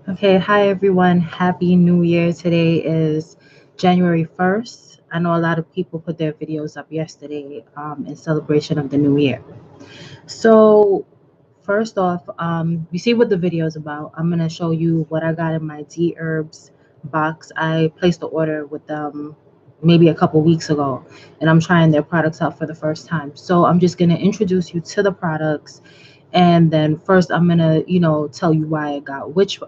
Okay, hi everyone. Happy New Year. Today is January 1st. I know a lot of people put their videos up yesterday in celebration of the new year. So, first off, you see what the video is about. I'm going to show you what I got in my Dherbs box. I placed the order with them maybe a couple weeks ago, and I'm trying their products out for the first time. So, I'm just going to introduce you to the products, and then first I'm gonna tell you why I got which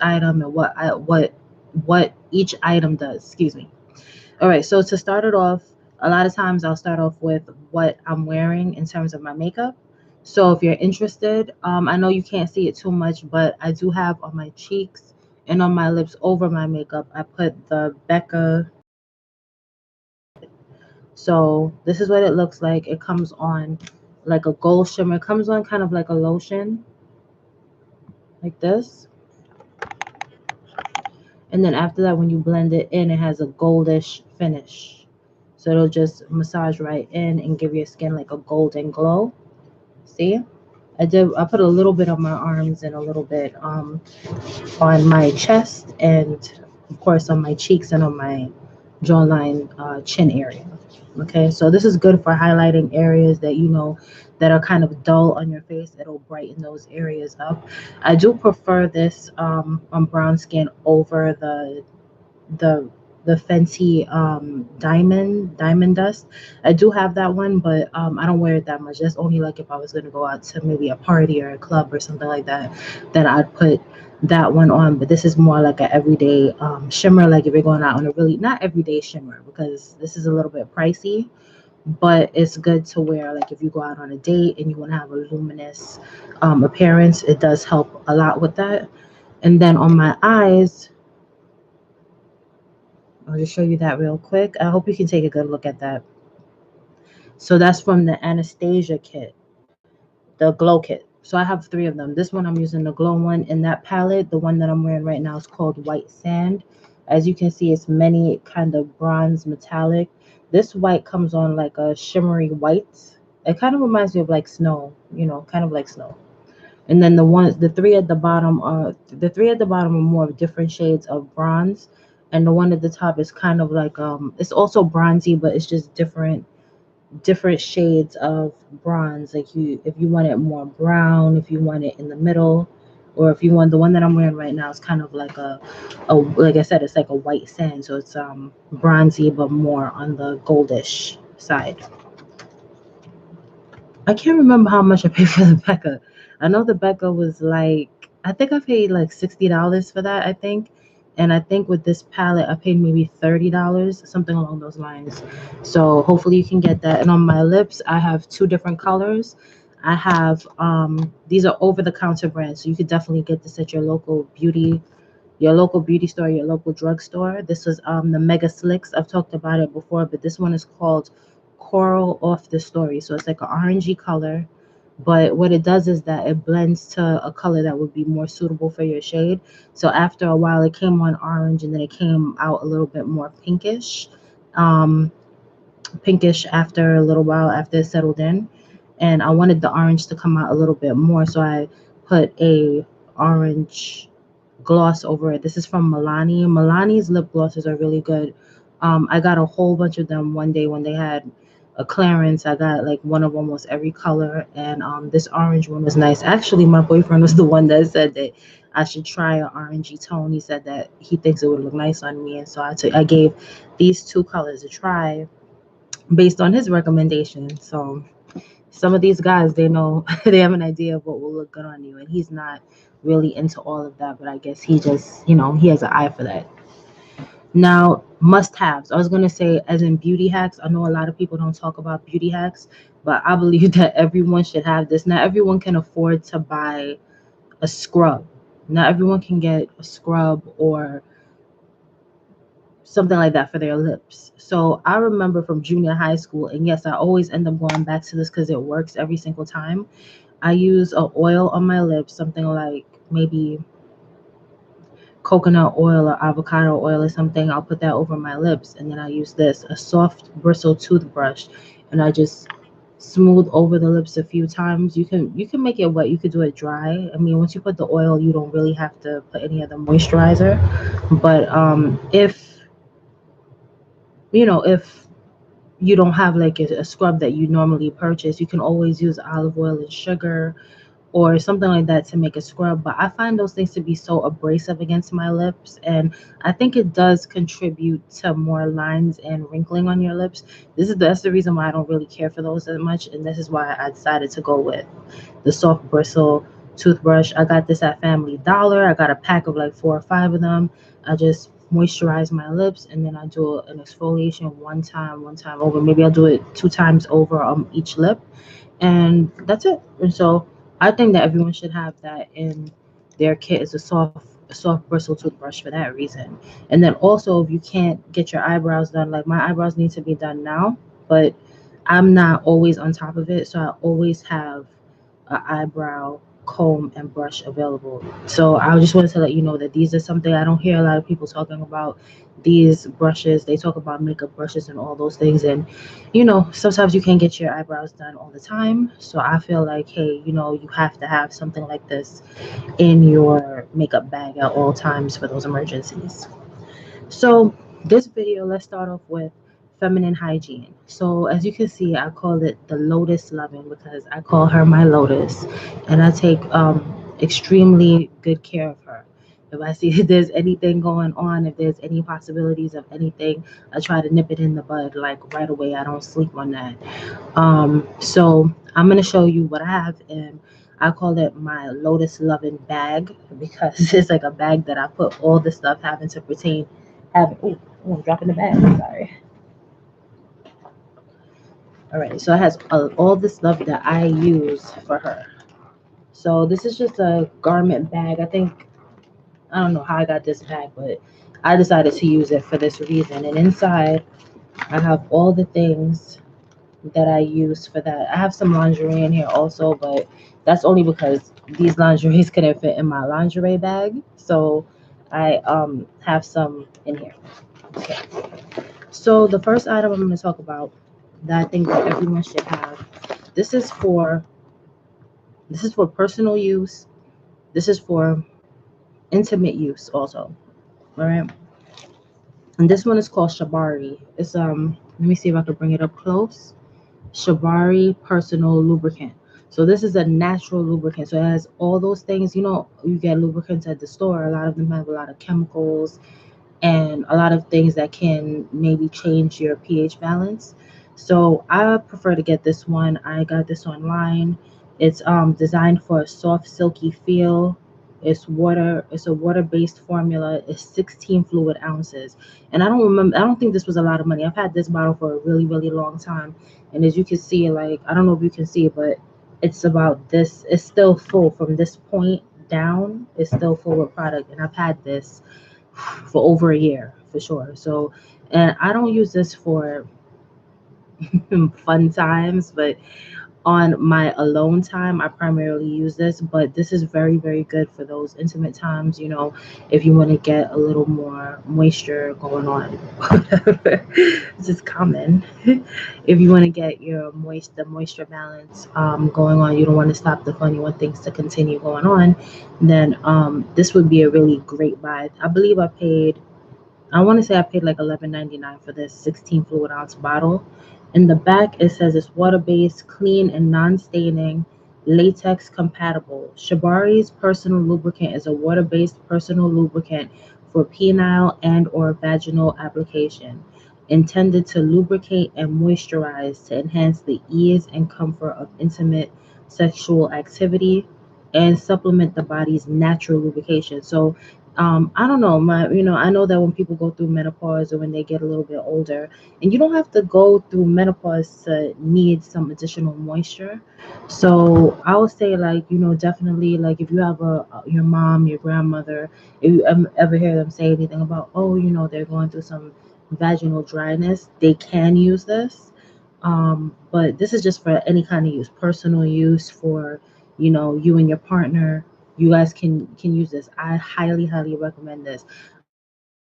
item and what each item does. Excuse me. All right, so to start it off, a lot of times I'll start off with what I'm wearing in terms of my makeup. So if you're interested, I know you can't see it too much, but I do have on my cheeks and on my lips over my makeup, I put the Becca. So this is what it looks like. It comes on like a gold shimmer. It comes on kind of like a lotion, like this. And then after that, when you blend it in, it has a goldish finish. So it'll just massage right in and give your skin like a golden glow. See? I put a little bit on my arms and a little bit on my chest and of course on my cheeks and on my jawline, chin area. Okay, so this is good for highlighting areas that that are kind of dull on your face. It'll brighten those areas up. I do prefer this on brown skin over the the Fenty diamond dust. I do have that one, but I don't wear it that much. That's only like if I was gonna go out to maybe a party or a club or something like that, then I'd put that one on. But this is more like a everyday shimmer. Like if you're going out on a really not everyday shimmer because this is a little bit pricey, but it's good to wear like if you go out on a date and you want to have a luminous appearance. It does help a lot with that. And then on my eyes, I'll just show you that real quick. I hope you can take a good look at that. So that's from the Anastasia kit, the glow kit. So I have three of them. This one I'm using the glow one in that palette. The one that I'm wearing right now is called White Sand. As you can see, it's many kind of bronze metallic. This white comes on like a shimmery white. It kind of reminds me of like snow, kind of like snow. And then the three at the bottom are more of different shades of bronze, and the one at the top is kind of like it's also bronzy, but it's just different shades of bronze. Like if you want it more brown, if you want it in the middle, or if you want the one that I'm wearing right now is kind of like a like I said, it's like a white sand, so it's bronzy but more on the goldish side. I can't remember how much I paid for the Becca. I know the Becca was like I think I paid like $60 for that, I think. And I think with this palette I paid maybe $30, something along those lines. So hopefully you can get that. And on my lips I have two different colors. I have these are over the counter brands, so you could definitely get this at your local beauty store, your local drugstore. This was the Mega Slicks. I've talked about it before, but this one is called Coral Off the Story. So it's like an orangey color, but what it does is that it blends to a color that would be more suitable for your shade. So after a while, it came on orange, and then it came out a little bit more pinkish, um, pinkish after a little while after it settled in. And I wanted the orange to come out a little bit more, so I put a orange gloss over it. This is from Milani. Milani's lip glosses are really good. I got a whole bunch of them one day when they had a clearance. I got like one of almost every color, and this orange one was nice. Actually, my boyfriend was the one that said that I should try an orangey tone. He said that he thinks it would look nice on me, and so I gave these two colors a try based on his recommendation. So some of these guys, they know they have an idea of what will look good on you, and he's not really into all of that, but I guess he just he has an eye for that. Now, must haves. I was going to say, as in beauty hacks, I know a lot of people don't talk about beauty hacks, but I believe that everyone should have this. Not everyone can afford to buy a scrub. Not everyone can get a scrub or something like that for their lips. So I remember from junior high school, and yes, I always end up going back to this because it works every single time. I use a oil on my lips, something like maybe coconut oil or avocado oil or something. I'll put that over my lips, and then I use this, a soft bristle toothbrush, and I just smooth over the lips a few times. You can make it wet, you could do it dry. I mean, once you put the oil, you don't really have to put any of the moisturizer. But if if you don't have like a scrub that you normally purchase, you can always use olive oil and sugar or something like that to make a scrub. But I find those things to be so abrasive against my lips, and I think it does contribute to more lines and wrinkling on your lips. That's the reason why I don't really care for those as much, and this is why I decided to go with the soft bristle toothbrush. I got this at Family Dollar. I got a pack of like 4 or 5 of them. I just moisturize my lips, and then I do an exfoliation one time over. Maybe I'll do it 2 times over each lip, and that's it. And so I think that everyone should have that in their kit, is a soft bristle toothbrush for that reason. And then also, if you can't get your eyebrows done, like my eyebrows need to be done now, but I'm not always on top of it, so I always have an eyebrow comb and brush available. So I just wanted to let you know that these are something I don't hear a lot of people talking about. These brushes, they talk about makeup brushes and all those things, and sometimes you can't get your eyebrows done all the time. So I feel like, hey, you have to have something like this in your makeup bag at all times for those emergencies. So this video, let's start off with feminine hygiene. So as you can see, I call it the Lotus Loving because I call her my Lotus, and I take extremely good care of her. If I see that there's anything going on, if there's any possibilities of anything, I try to nip it in the bud like right away. I don't sleep on that. So I'm gonna show you what I have in. I call it my Lotus Loving bag because it's like a bag that I put all the stuff having to pertain. I'm dropping the bag. Sorry. All right, so it has all the stuff that I use for her. So this is just a garment bag. I don't know how I got this bag, but I decided to use it for this reason. And inside, I have all the things that I use for that. I have some lingerie in here also, but that's only because these lingeries couldn't fit in my lingerie bag. So I have some in here. Okay. So the first item I'm going to talk about that I think that everyone should have. This is for personal use. This is for intimate use also. All right. And this one is called Shabari. It's let me see if I can bring it up close. Shabari personal lubricant. So this is a natural lubricant. So it has all those things. You get lubricants at the store. A lot of them have a lot of chemicals and a lot of things that can maybe change your pH balance. So I prefer to get this one. I got this online. It's designed for a soft, silky feel. It's a water-based formula. It's 16 fluid ounces. And I don't think this was a lot of money. I've had this bottle for a really, really long time. And as you can see, like, I don't know if you can see, but it's about this. It's still full from this point down. It's still full with product. And I've had this for over a year for sure. So, and I don't use this for fun times, but on my alone time, I primarily use this. But this is very, very good for those intimate times, if you want to get a little more moisture going on. This is common. If you want to get the moisture balance going on, you don't want to stop the fun, you want things to continue going on, then this would be a really great buy. I want to say I paid like $11.99 for this 16 fluid ounce bottle. In the back, it says it's water based, clean, and non staining, latex compatible. Shabari's personal lubricant is a water based personal lubricant for penile and/or vaginal application, intended to lubricate and moisturize to enhance the ease and comfort of intimate sexual activity and supplement the body's natural lubrication. So I don't know, I know that when people go through menopause or when they get a little bit older, and you don't have to go through menopause to need some additional moisture. So I would say, like, definitely, like, if you have your mom, your grandmother, if you ever hear them say anything about, oh, they're going through some vaginal dryness, they can use this. But this is just for any kind of use, personal use for, you and your partner. You guys can use this. I highly, highly recommend this.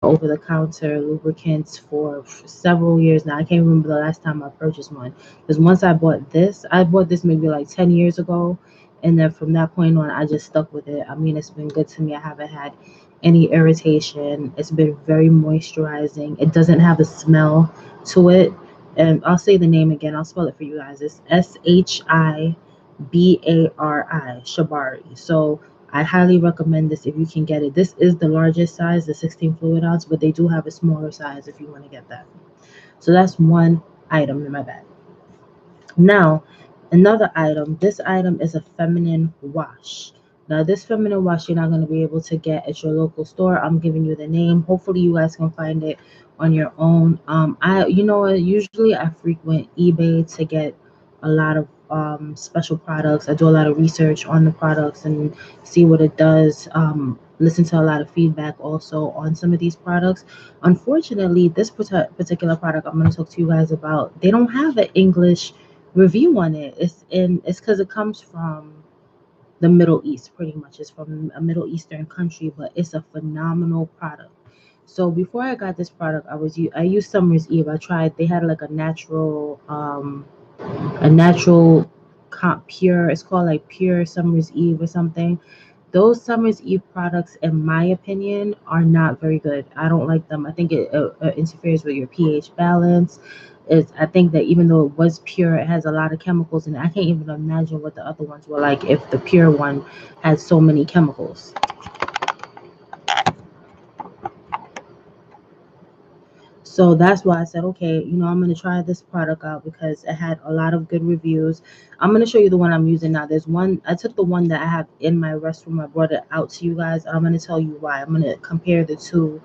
over-the-counter lubricants for several years now. I can't remember the last time I purchased one. Because once I bought this maybe like 10 years ago. And then from that point on, I just stuck with it. I mean, it's been good to me. I haven't had any irritation. It's been very moisturizing. It doesn't have a smell to it. And I'll say the name again. I'll spell it for you guys. It's Shibari, Shabari. So I highly recommend this if you can get it. This is the largest size, the 16 fluid ounce, but they do have a smaller size if you want to get that. So that's one item in my bag. Now, another item. This item is a feminine wash. Now, this feminine wash you're not going to be able to get at your local store. I'm giving you the name. Hopefully, you guys can find it on your own. Usually I frequent eBay to get a lot of special products. I do a lot of research on the products and see what it does. Listen to a lot of feedback also on some of these products. Unfortunately, this particular product I'm going to talk to you guys about, they don't have an English review on it. It's because it comes from the Middle East, pretty much. It's from a Middle Eastern country, but it's a phenomenal product. So before I got this product, I used Summer's Eve. I tried. They had like a natural pure. It's called like Pure Summer's Eve or something. Those Summer's Eve products, in my opinion, are not very good. I don't like them. I think it interferes with your pH balance. I think that even though it was pure, it has a lot of chemicals, and I can't even imagine what the other ones were like if the pure one had so many chemicals. So that's why I said, okay, I'm going to try this product out because it had a lot of good reviews. I'm going to show you the one I'm using now. There's one, I took the one that I have in my restroom. I brought it out to you guys. I'm going to tell you why. I'm going to compare the two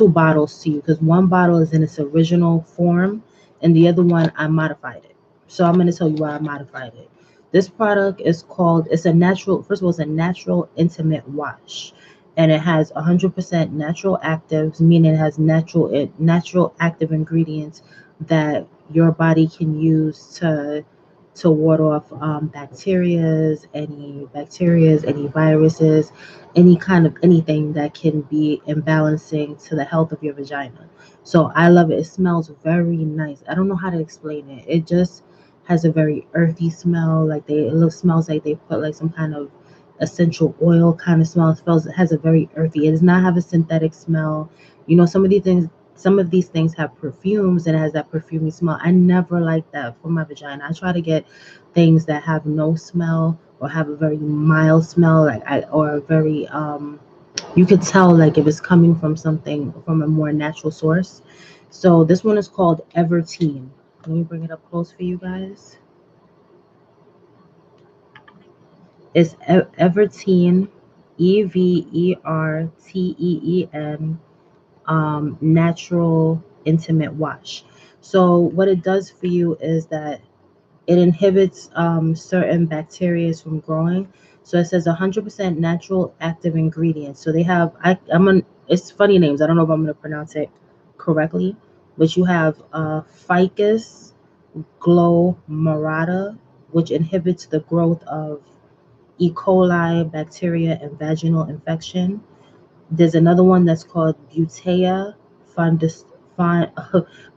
bottles to you because one bottle is in its original form and the other one I modified it. So I'm going to tell you why I modified it. This product is called, it's a natural, first of all, it's a natural intimate wash, and it has 100% natural actives, meaning it has natural active ingredients that your body can use to ward off any viruses, any kind of anything that can be imbalancing to the health of your vagina. So I love it. It smells very nice. I don't know how to explain it. It just has a very earthy smell. Smells like they put like some kind of essential oil kind of smell. It has a very earthy. It does not have a synthetic smell. Some of these things have perfumes and it has that perfumey smell. I never like that for my vagina. I try to get things that have no smell or have a very mild smell, or a very you could tell like if it's coming from something from a more natural source. So this one is called Everteen. Let me bring it up close for you guys. It's Everteen, Everteen, natural intimate wash. So what it does for you is that it inhibits certain bacteria from growing. So it says 100% natural active ingredients. So they have, it's funny names. I don't know if I'm going to pronounce it correctly, but you have Ficus glomerata, which inhibits the growth of E. coli bacteria and vaginal infection. There's another one that's called Butea fundus, fun,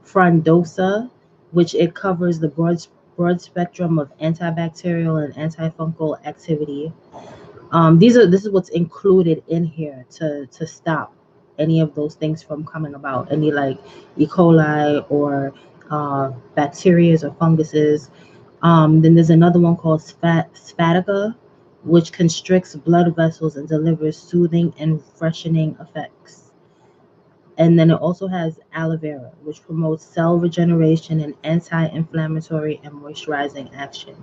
frondosa, which it covers the broad spectrum of antibacterial and antifungal activity. This is what's included in here to stop any of those things from coming about. Any like E. coli or bacteria or funguses. Then there's another one called Sciatica, which constricts blood vessels and delivers soothing and freshening effects. And then it also has aloe vera, which promotes cell regeneration and anti-inflammatory and moisturizing action.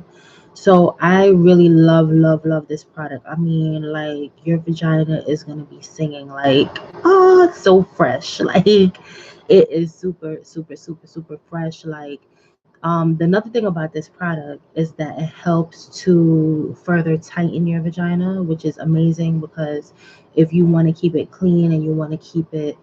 So I really love, love, love this product. I mean, like your vagina is gonna be singing like, oh, it's so fresh. Like it is super, super, super, super fresh. The another thing about this product is that it helps to further tighten your vagina, which is amazing because if you want to keep it clean and you want to keep it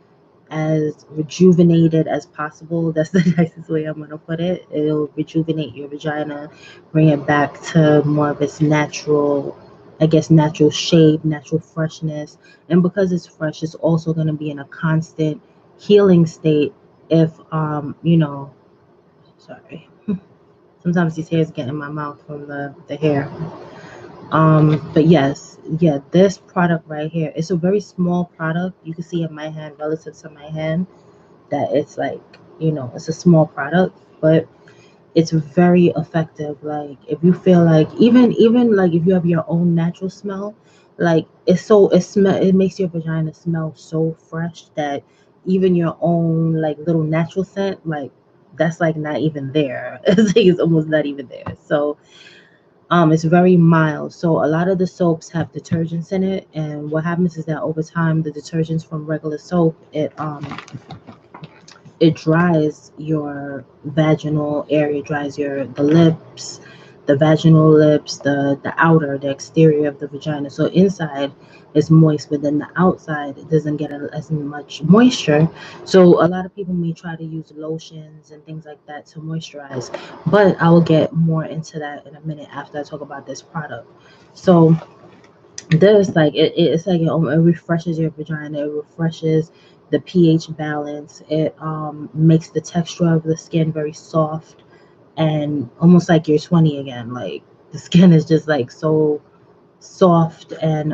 as rejuvenated as possible, that's the nicest way I'm going to put it. It'll rejuvenate your vagina, bring it back to more of its natural I guess, natural shape, natural freshness. And because it's fresh, it's also going to be in a constant healing state if, sorry. Sometimes these hairs get in my mouth from the hair. But yes, yeah, this product right here, it's a very small product. You can see in my hand, relative to my hand, that it's like, it's a small product, but it's very effective. Like if you feel like even like if you have your own natural smell, like it makes your vagina smell so fresh that even your own like little natural scent, like that's like not even there. It's almost not even there. So it's very mild. So a lot of the soaps have detergents in it, and what happens is that over time, the detergents from regular soap, it dries your vaginal area, dries the lips, the vaginal lips, the exterior of the vagina. So inside is moist, but then the outside it doesn't get as much moisture. So a lot of people may try to use lotions and things like that to moisturize, but I will get more into that in a minute after I talk about this product. So this like it's like it refreshes your vagina, it refreshes the pH balance, it makes the texture of the skin very soft and almost like you're 20 again. Like the skin is just like so soft and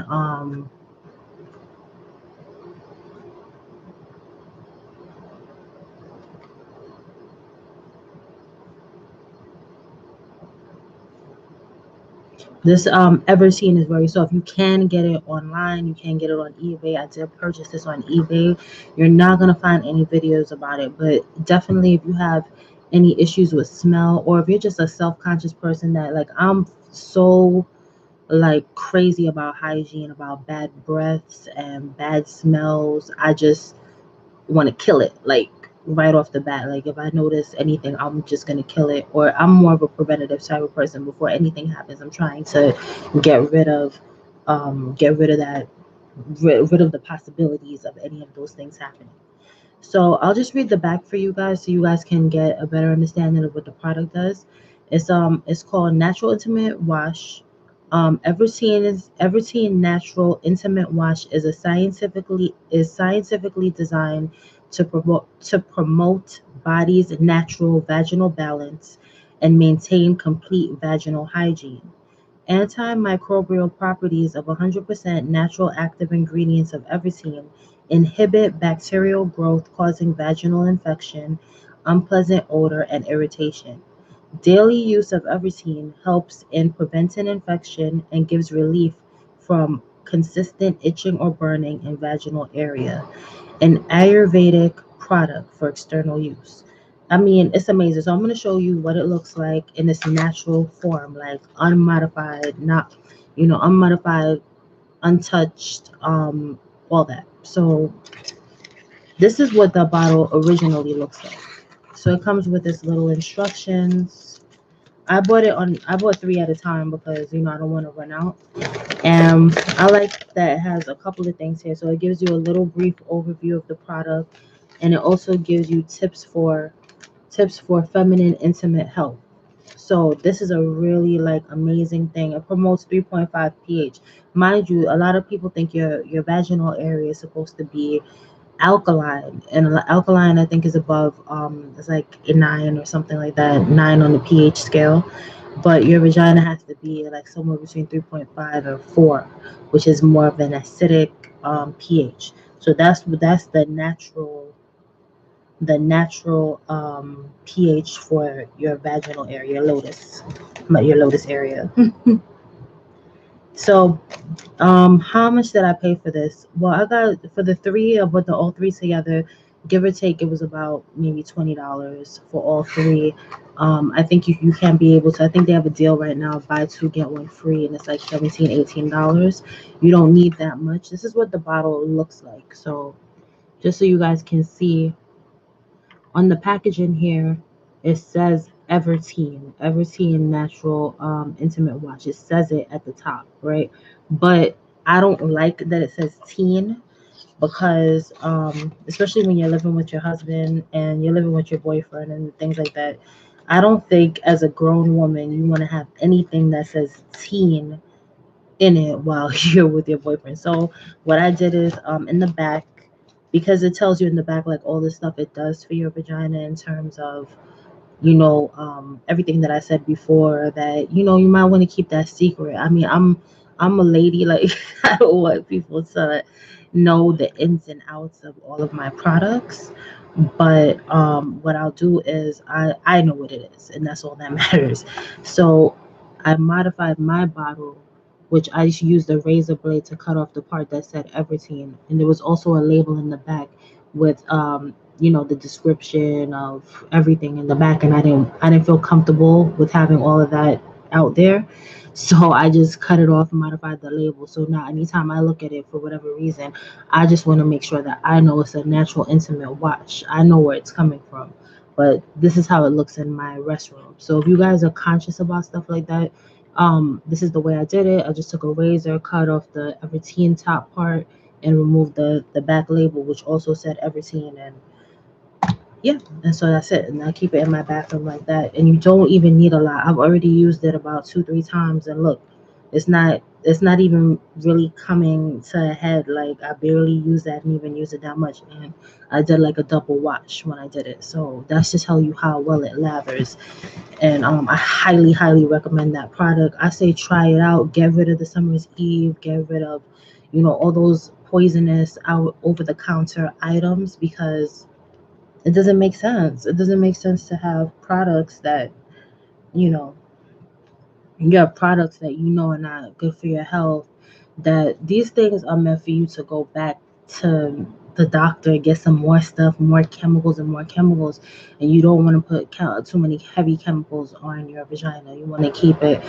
this Everteen is very soft. You can get it online. You can get it on eBay. I did purchase this on eBay. You're not gonna find any videos about it, but definitely if you have any issues with smell, or if you're just a self-conscious person that like I'm so like crazy about hygiene, about bad breaths and bad smells. I just want to kill it like right off the bat. Like if I notice anything, I'm just gonna kill it. Or I'm more of a preventative type of person. Before anything happens, I'm trying to get rid of that, rid of the possibilities of any of those things happening. So I'll just read the back for you guys so you guys can get a better understanding of what the product does. It's called Natural Intimate Wash. Everteen Natural Intimate Wash is scientifically designed to promote body's natural vaginal balance and maintain complete vaginal hygiene. Antimicrobial properties of 100% natural active ingredients of Everteen inhibit bacterial growth, causing vaginal infection, unpleasant odor, and irritation. Daily use of Everteen helps in preventing infection and gives relief from consistent itching or burning in vaginal area. An Ayurvedic product for external use. I mean, it's amazing. So I'm going to show you what it looks like in its natural form, like unmodified, not, unmodified, untouched, all that. So this is what the bottle originally looks like. So it comes with this little instructions. I bought three at a time because, I don't want to run out. And I like that it has a couple of things here. So it gives you a little brief overview of the product, and it also gives you tips for feminine intimate health. So this is a really like amazing thing. It promotes 3.5 pH. Mind you, a lot of people think your vaginal area is supposed to be alkaline, and alkaline I think is above it's like a 9 or something like that, 9 on the pH scale. But your vagina has to be like somewhere between 3.5 and 4, which is more of an acidic pH. So that's the natural pH for your vaginal area, your lotus area. So how much did I pay for this? Well, I got for the three of what the all three together, give or take, it was about maybe $20 for all three. I think you can be able to. I think they have a deal right now: buy two get one free, and it's like 17, $18. You don't need that much. This is what the bottle looks like. So just so you guys can see on the packaging here, it says Everteen Natural Intimate Wash. It says it at the top, right? But I don't like that it says teen because, especially when you're living with your husband and you're living with your boyfriend and things like that, I don't think as a grown woman you want to have anything that says teen in it while you're with your boyfriend. So what I did is in the back, because it tells you in the back like all the stuff it does for your vagina in terms of everything that I said before, that you might want to keep that secret. I mean, I'm a lady, like I don't want people to know the ins and outs of all of my products. But what I'll do is I know what it is, and that's all that matters. So I modified my bottle, which I just used a razor blade to cut off the part that said Evertine, and there was also a label in the back with the description of everything in the back, and I didn't feel comfortable with having all of that out there. So I just cut it off and modified the label. So now anytime I look at it for whatever reason, I just want to make sure that I know it's a natural intimate watch. I know where it's coming from. But this is how it looks in my restroom. So if you guys are conscious about stuff like that, this is the way I did it. I just took a razor, cut off the Evertine top part, and removed the back label, which also said Evertine. And yeah, and so that's it. And I keep it in my bathroom like that. And you don't even need a lot. I've already used it about 2, 3 times, and look, it's not even really coming to a head. Like I barely use that and even use it that much. And I did like a double wash when I did it. So that's to tell you how well it lathers. And I highly, highly recommend that product. I say try it out. Get rid of the Summer's Eve. Get rid of, all those poisonous out over the counter items, because it doesn't make sense. It doesn't make sense to have products that, you know, you have products that are not good for your health. That these things are meant for you to go back to the doctor, get some more stuff, more chemicals and more chemicals, and you don't want to put too many heavy chemicals on your vagina. You want to keep it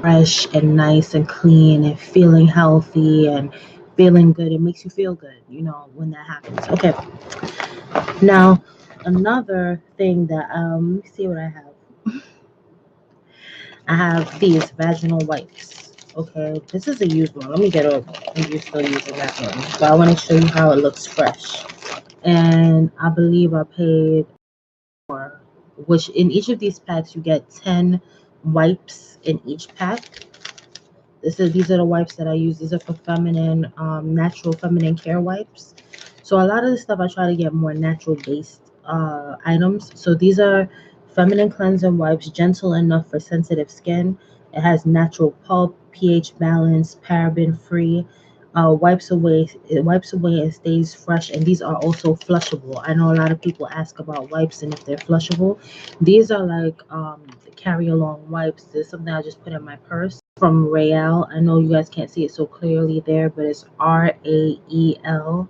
fresh and nice and clean and feeling healthy and feeling good. It makes you feel good, when that happens. Okay, now another thing that let me see what I have. I have these vaginal wipes. Okay, this is a used one. Let me get over if you're still using that one. But I want to show you how it looks fresh. And I believe I paid more, which in each of these packs you get 10 wipes in each pack. These are the wipes that I use. These are for feminine, natural feminine care wipes. So a lot of the stuff I try to get more natural based items. So these are feminine cleansing wipes, gentle enough for sensitive skin. It has natural pulp, pH balance, paraben free. It wipes away and stays fresh. And these are also flushable. I know a lot of people ask about wipes and if they're flushable. These are like carry along wipes. There's something I just put in my purse from Rael. I know you guys can't see it so clearly there, but it's Rael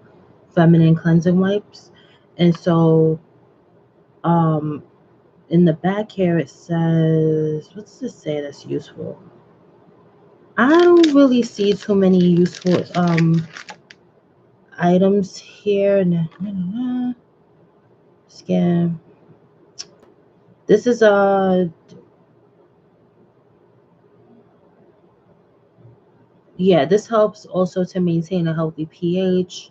feminine cleansing wipes. And so in the back here it says, what does it say that's useful? I don't really see too many useful items here. Scan. This is a yeah, this helps also to maintain a healthy pH,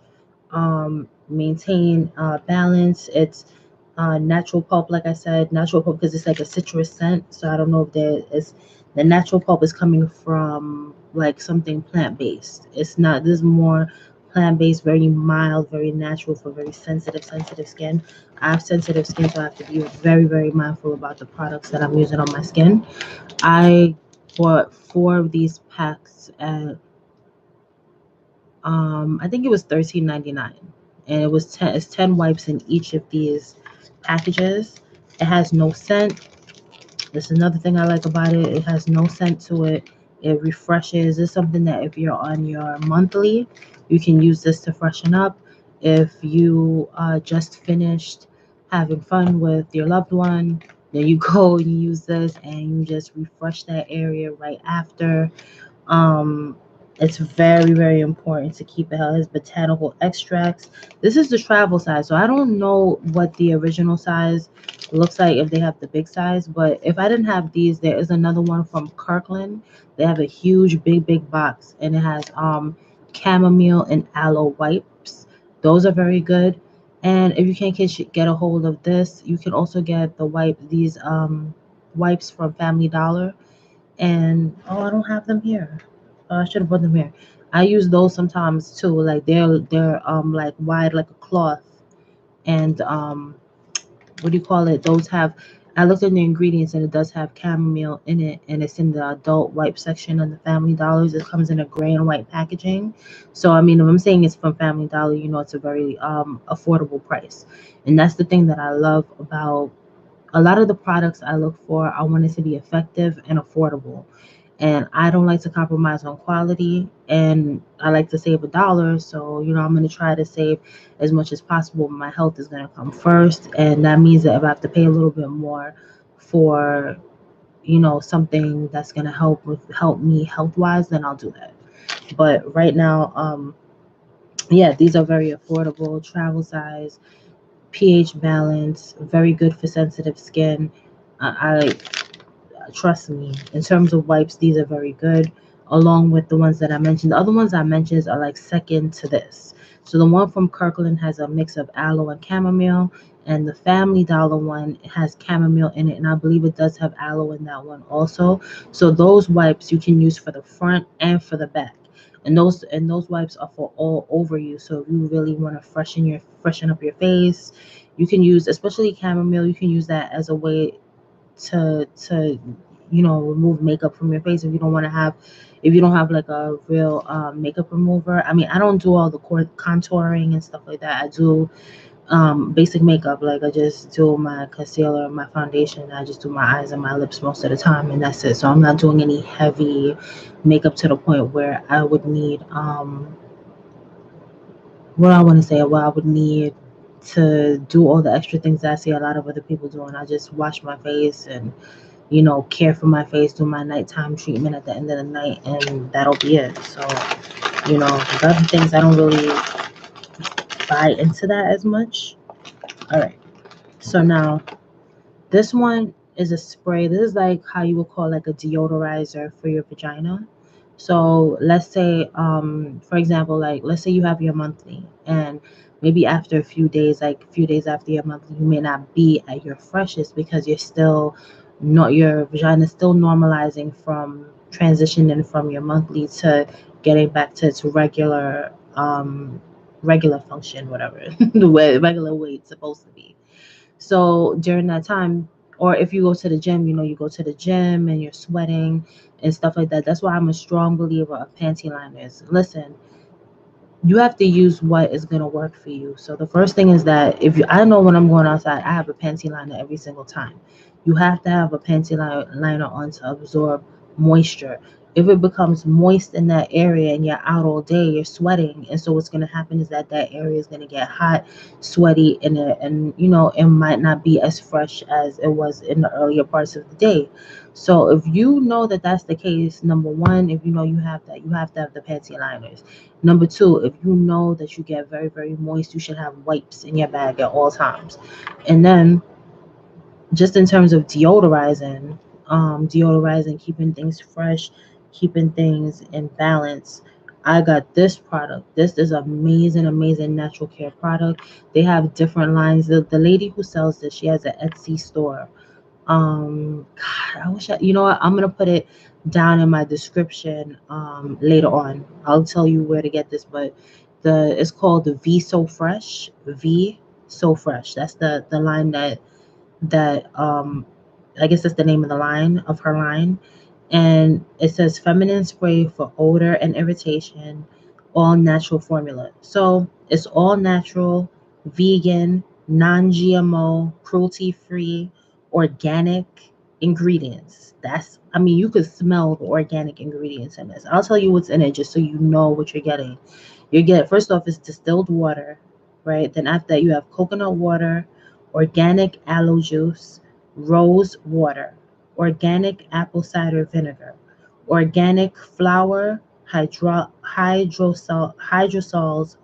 maintain balance. It's natural pulp, like I said, natural pulp because it's like a citrus scent. So I don't know if there is the natural pulp is coming from like something plant based. It's not. This is more plant based, very mild, very natural for very sensitive skin. I have sensitive skin, so I have to be very, very mindful about the products that I'm using on my skin. I bought 4 of these packs at I think it was $13.99, and it's 10 wipes in each of these packages. It has no scent. That's another thing I like about it. It has no scent to it. It refreshes. It's something that if you're on your monthly, you can use this to freshen up. If you just finished having fun with your loved one, then you go and you use this and you just refresh that area right after. um, it's very, very important to keep it. It has botanical extracts. This is the travel size, so I don't know what the original size looks like if they have the big size. But if I didn't have these, there is another one from Kirkland. They have a huge, big box, and it has chamomile and aloe wipes. Those are very good. And if you can't get a hold of this, you can also get these wipes from Family Dollar. And oh, I don't have them here. I should have put them here. I use those sometimes too. Like they're like wide like a cloth, and what do you call it? Those have. I looked at the ingredients and it does have chamomile in it, and it's in the adult wipe section of the Family Dollars. It comes in a gray and white packaging. So I mean, if I'm saying it's from Family Dollar, you know it's a very affordable price, and that's the thing that I love about a lot of the products I look for. I want it to be effective and affordable, and I don't like to compromise on quality, and I like to save a dollar. So I'm going to try to save as much as possible. My health is going to come first, and that means that if I have to pay a little bit more for something that's going to help me health wise, then I'll do that. But right now, yeah, these are very affordable, travel size, pH balance, very good for sensitive skin. I trust me, in terms of wipes, these are very good, along with the ones that I mentioned. The other ones I mentioned are like second to this. So the one from Kirkland has a mix of aloe and chamomile, and the Family Dollar one has chamomile in it, and I believe it does have aloe in that one also. So those wipes you can use for the front and for the back. And those wipes are for all over you. So if you really want to freshen up your face, you can use, especially chamomile, you can use that as a way to remove makeup from your face if you don't have like a real makeup remover. I mean, I don't do all the contouring and stuff like that. I do basic makeup. Like I just do my concealer, my foundation. I just do my eyes and my lips most of the time, and that's it. So I'm not doing any heavy makeup to the point where I would need what I want to say, what I would need to do all the extra things that I see a lot of other people doing. I just wash my face and care for my face, do my nighttime treatment at the end of the night, and that'll be it. So, the other things I don't really buy into that as much. All right. So now this one is a spray. This is like how you would call like a deodorizer for your vagina. So let's say, for example, like let's say you have your monthly, and maybe after a few days, like a few days after your monthly, you may not be at your freshest because you're still not your vagina is still normalizing from transitioning from your monthly to getting back to its regular function, whatever the way regular way it's supposed to be. So during that time, or if you go to the gym, you go to the gym and you're sweating and stuff like that. That's why I'm a strong believer of panty liners. Listen, you have to use what is going to work for you. So the first thing is that I know when I'm going outside, I have a panty liner every single time. You have to have a panty liner on to absorb moisture. If it becomes moist in that area and you're out all day, you're sweating, and so what's going to happen is that area is going to get hot, sweaty, and it might not be as fresh as it was in the earlier parts of the day. So if you know that that's the case, number one, if you know you have that, you have to have the panty liners. Number two, if you know that you get very, very moist, you should have wipes in your bag at all times. And then, just in terms of deodorizing, keeping things fresh, keeping things in balance, I got this product. This is amazing, amazing natural care product. They have different lines. The lady who sells this, she has an Etsy store. God, I wish you know what? I'm gonna put it down in my description later on. I'll tell you where to get this, but it's called the V So Fresh. V So Fresh. That's the line that I guess that's the name of the line of her line. And it says feminine spray for odor and irritation, all natural formula. So it's all natural, vegan, non-GMO, cruelty free, organic ingredients. I mean, you could smell the organic ingredients in this. I'll tell you what's in it just so you know what you're getting. You get, first off, it's distilled water, right? Then after that, you have coconut water, organic aloe juice, rose water, organic apple cider vinegar, organic flour, hydrosols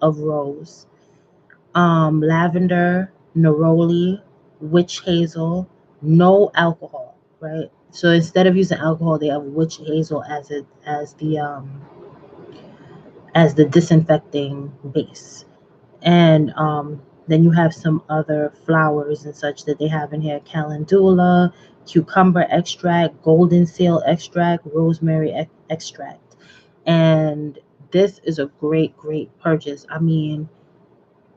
of rose, lavender, neroli, witch hazel, no alcohol, right? So instead of using alcohol, they have witch hazel as the disinfecting base. And then you have some other flowers and such that they have in here: calendula, cucumber extract, golden seal extract, rosemary extract. And this is a great purchase. I mean,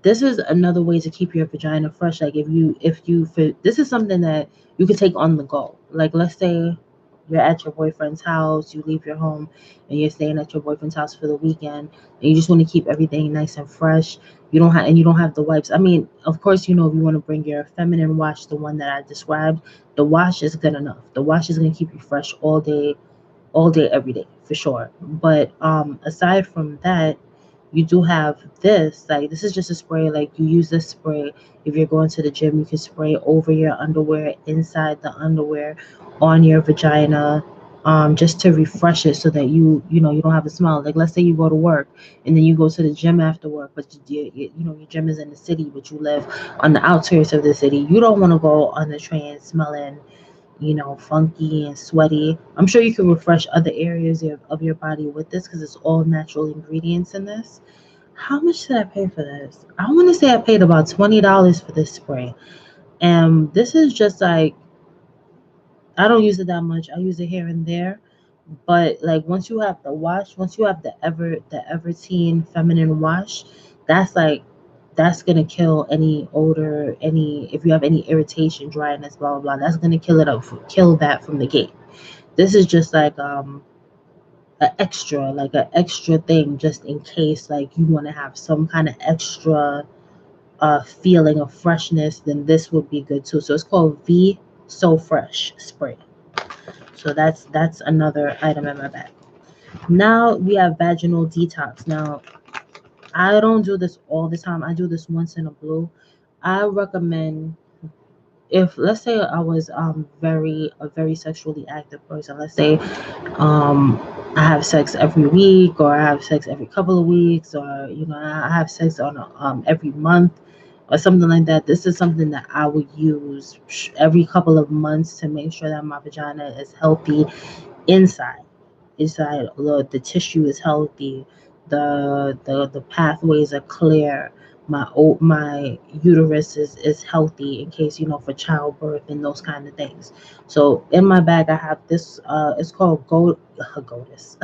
this is another way to keep your vagina fresh. Like this is something that you could take on the go. Like let's say you're at your boyfriend's house, you leave your home and you're staying at your boyfriend's house for the weekend, and you just want to keep everything nice and fresh. You don't have the wipes. I mean, of course, if you want to bring your feminine wash, the one that I described, the wash is good enough. The wash is going to keep you fresh all day, every day, for sure. But aside from that, you do have this. Like this is just a spray. Like you use this spray if you're going to the gym. You can spray over your underwear, inside the underwear, on your vagina, just to refresh it so that you don't have a smell. Like let's say you go to work and then you go to the gym after work, but your gym is in the city, but you live on the outskirts of the city. You don't want to go on the train smelling funky and sweaty. I'm sure you can refresh other areas of your body with this because it's all natural ingredients in this. How much did I pay for this? I want to say I paid about $20 for this spray. And this is just like, I don't use it that much. I use it here and there. But like once you have the wash, once you have the Everteen feminine wash, that's like that's gonna kill any odor, any if you have any irritation, dryness, blah blah blah. That's gonna kill that from the gate. This is just like an extra thing, just in case like you want to have some kind of extra feeling of freshness. Then this would be good too. So it's called V So Fresh spray. So that's another item in my bag. Now we have vaginal detox. Now I don't do this all the time. I do this once in a blue. I recommend, if let's say I was a very sexually active person. Let's say um I have sex every week, or I have sex every couple of weeks, or I have sex on every month or something like that. This is something that I would use every couple of months to make sure that my vagina is healthy inside. Inside the tissue is healthy, the pathways are clear, my uterus is healthy in case for childbirth and those kind of things. So in my bag I have this, it's called goddess.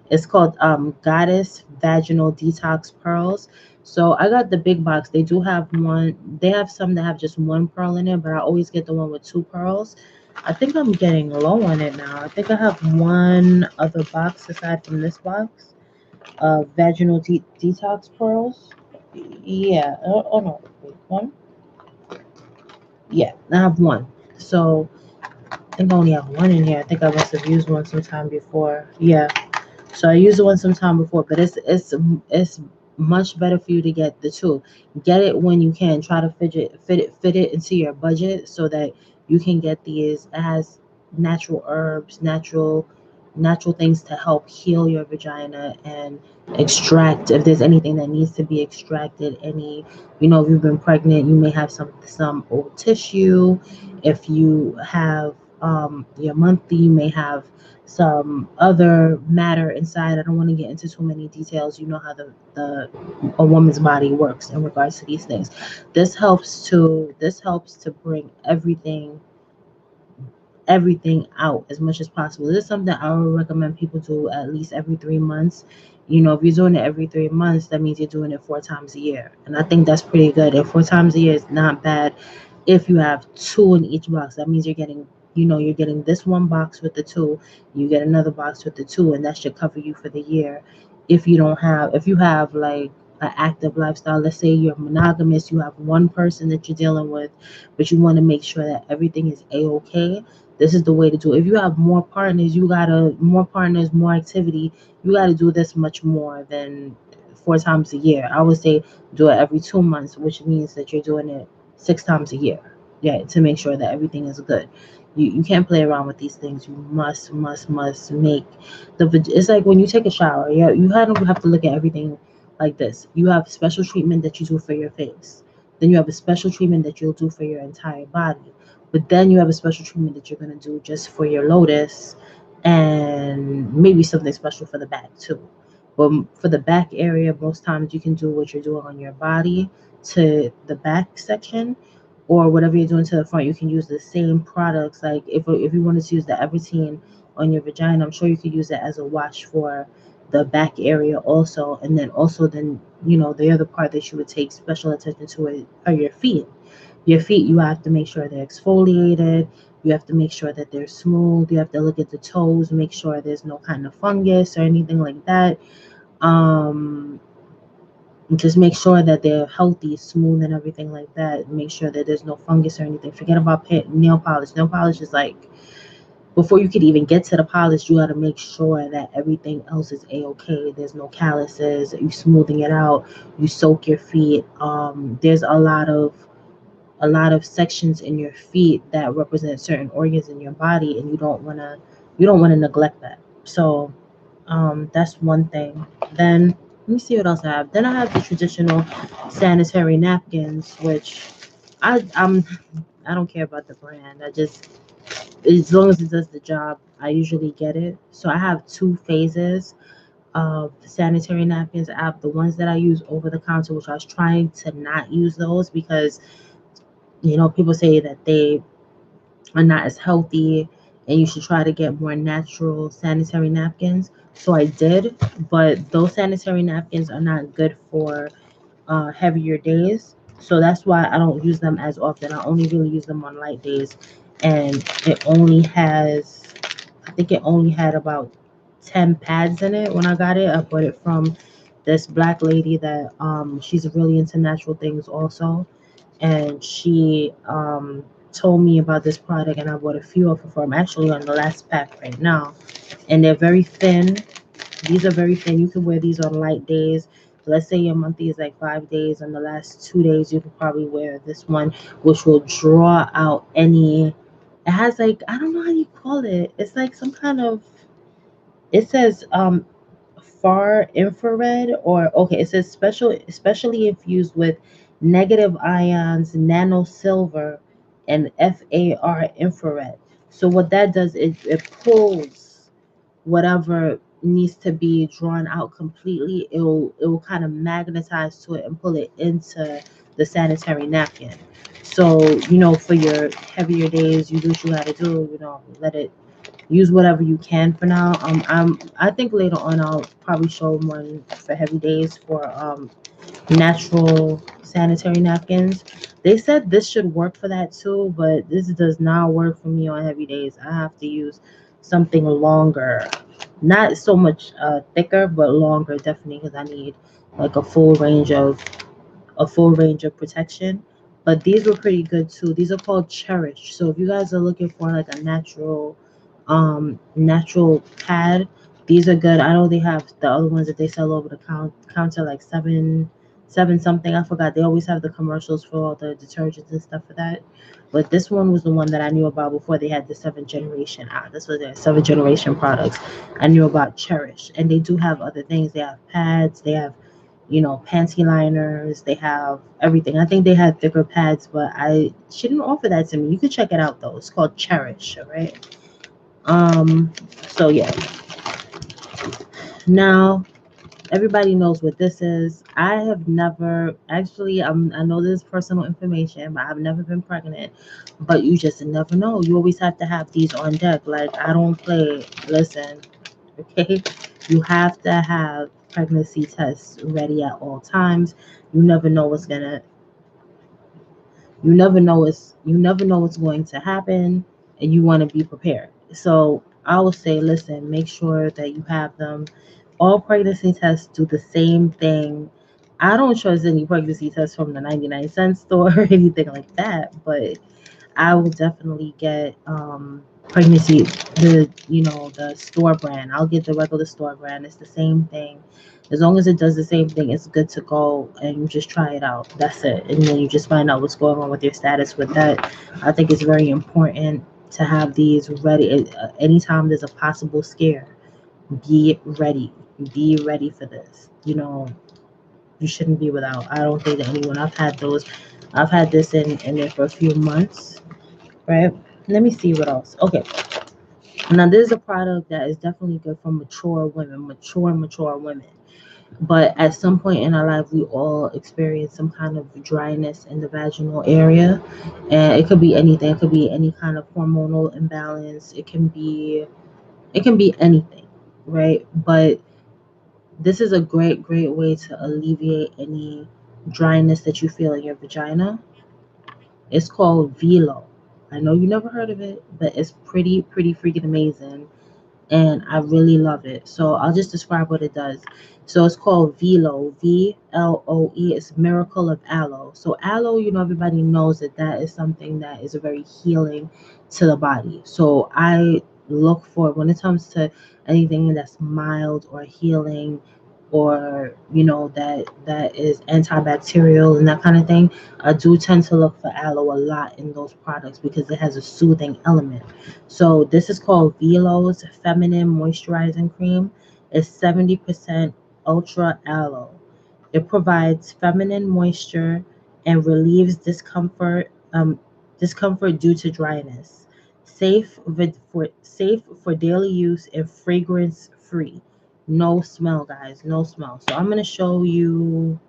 It's called Goddess Vaginal Detox Pearls. So I got the big box. They have some that have just one pearl in it, but I always get the one with two pearls. I think I'm getting low on it now. I think I have one other box aside from this box of vaginal detox pearls. Yeah. Oh no. Wait, one? Yeah, I have one. So I think I only have one in here. I think I must have used one sometime before. Yeah. So I used the one sometime before, but it's much better for you to get the two. Get it when you can. Try to fit it into your budget so that you can get these. It has natural herbs, natural things to help heal your vagina and extract if there's anything that needs to be extracted. If you've been pregnant, you may have some old tissue. If you have your monthly, you may have some other matter inside. I don't want to get into too many details. You know how the a woman's body works in regards to these things. This helps to bring everything out as much as possible. This is something I would recommend people do at least every 3 months. If you're doing it every 3 months, that means you're doing it 4 times a year. And I think that's pretty good. And 4 times a year is not bad if you have two in each box. That means you're getting this one box with the two, you get another box with the two, and that should cover you for the year. If you have like an active lifestyle, let's say you're monogamous, you have one person that you're dealing with, but you want to make sure that everything is a-okay, this is the way to do it. If you have more partners, more activity, you gotta do this much more than 4 times a year. I would say do it every 2 months, which means that you're doing it 6 times a year. Yeah, to make sure that everything is good. You can't play around with these things. You must make it's like when you take a shower. Yeah, you kind of have to look at everything like this. You have special treatment that you do for your face. Then you have a special treatment that you'll do for your entire body. But then you have a special treatment that you're gonna do just for your lotus, and maybe something special for the back too. But for the back area, most times you can do what you're doing on your body to the back section, or whatever you're doing to the front. You can use the same products. Like if you wanted to use the Everteen on your vagina, I'm sure you could use it as a wash for the back area also. And then also then, the other part that you would take special attention to are your feet. Your feet, you have to make sure they're exfoliated. You have to make sure that they're smooth. You have to look at the toes, make sure there's no kind of fungus or anything like that. Um, just make sure that they're healthy, smooth, and everything like that. Make sure that there's no fungus or anything. Forget about nail polish. Nail polish is like, before you could even get to the polish, you got to make sure that everything else is a-okay. There's no calluses. You smoothing it out. You soak your feet. There's a lot of sections in your feet that represent certain organs in your body, and you don't want to neglect that. So that's one thing. Then let me see what else I have. Then I have the traditional sanitary napkins, which I don't care about the brand. I just, as long as it does the job, I usually get it. So I have two phases of sanitary napkins. I have the ones that I use over the counter, which I was trying to not use those because people say that they are not as healthy and you should try to get more natural sanitary napkins. So I did, but those sanitary napkins are not good for heavier days. So that's why I don't use them as often. I only really use them on light days. And I think it only had about 10 pads in it when I got it. I bought it from this black lady that she's really into natural things also, and she told me about this product, and I bought a few of them. I'm actually on the last pack right now, and they're very thin. These are very thin. You can wear these on light days. Let's say your monthly is like 5 days. On the last 2 days, you could probably wear this one, which will draw out any. It has like, I don't know how you call it. It's like some kind of. It says far infrared, or okay, it says especially infused with negative ions, nano silver, and FAR infrared. So what that does is it pulls whatever needs to be drawn out completely. It will kind of magnetize to it and pull it into the sanitary napkin. So for your heavier days, you do what you got to do. Let it use whatever you can for now. I think later on I'll probably show one for heavy days for natural sanitary napkins. They said this should work for that too, but this does not work for me on heavy days. I have to use something longer, not so much thicker, but longer definitely, because I need like a full range of protection. But these were pretty good too. These are called Cherish. So if you guys are looking for like a natural pad, these are good. I know they have the other ones that they sell over the counter, like seven something. I forgot. They always have the commercials for all the detergents and stuff for that. But this one was the one that I knew about before they had the seventh generation out. This was their seventh generation products. I knew about Cherish, and they do have other things. They have pads. They have panty liners. They have everything. I think they had thicker pads, but she didn't offer that to me. You could check it out though. It's called Cherish, all right? Um, so yeah. Now everybody knows what this is. I have never actually. I know this is personal information, but I've never been pregnant. But you just never know. You always have to have these on deck. Like, I don't play. Listen, okay. You have to have pregnancy tests ready at all times. You never know what's gonna you never know what's going to happen, and you want to be prepared. So I would say, listen, make sure that you have them. All pregnancy tests do the same thing. I don't trust any pregnancy tests from the 99-cent store or anything like that, but I will definitely get pregnancy, the store brand. I'll get the regular store brand. It's the same thing. As long as it does the same thing, it's good to go, and you just try it out. That's it. And then you just find out what's going on with your status with that. I think it's very important to have these ready. Anytime there's a possible scare, be ready. Be ready for this. You shouldn't be without. I don't think that anyone. I've had this in there for a few months, right? Let me see what else. Okay. Now, this is a product that is definitely good for mature women. But at some point in our life, we all experience some kind of dryness in the vaginal area. And it could be anything. It could be any kind of hormonal imbalance. It can be anything, right? But This is a great way to alleviate any dryness that you feel in your vagina. It's called Velo. I know you never heard of it, but it's pretty freaking amazing, and I really love it. So I'll just describe what it does. So it's called Velo, VLOE. It's Miracle of Aloe. So aloe, everybody knows that that is something that is very healing to the body. So I look for, when it comes to anything that's mild or healing, or that is antibacterial and that kind of thing, I do tend to look for aloe a lot in those products because it has a soothing element. So this is called Velo's Feminine Moisturizing Cream. It's 70% ultra aloe. It provides feminine moisture and relieves discomfort due to dryness. Safe for daily use and fragrance free. No smell, guys. No smell. So I'm gonna show you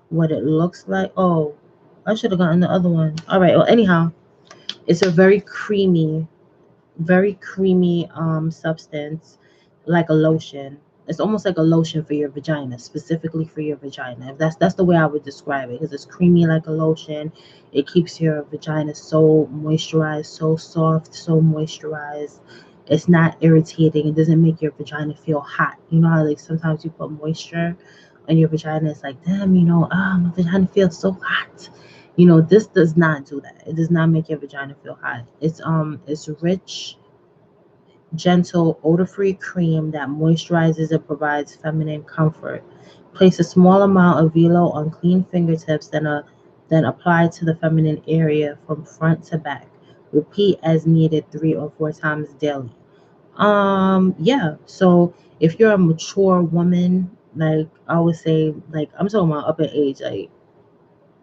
what it looks like. Oh, I should have gotten the other one. All right. Well, anyhow, it's a very creamy substance, like a lotion. It's almost like a lotion for your vagina, specifically for your vagina. If that's the way I would describe it, because it's creamy like a lotion. It keeps your vagina so moisturized, so soft, so moisturized. It's not irritating. It doesn't make your vagina feel hot. You know how like sometimes you put moisture on your vagina, it's like, damn, my vagina feels so hot. This does not do that. It does not make your vagina feel hot. It's rich, gentle, odor-free cream that moisturizes and provides feminine comfort. Place a small amount of Velo on clean fingertips, then apply to the feminine area from front to back. Repeat as needed 3 or 4 times daily. Yeah. So if you're a mature woman, like I would say, like I'm talking about upper age, like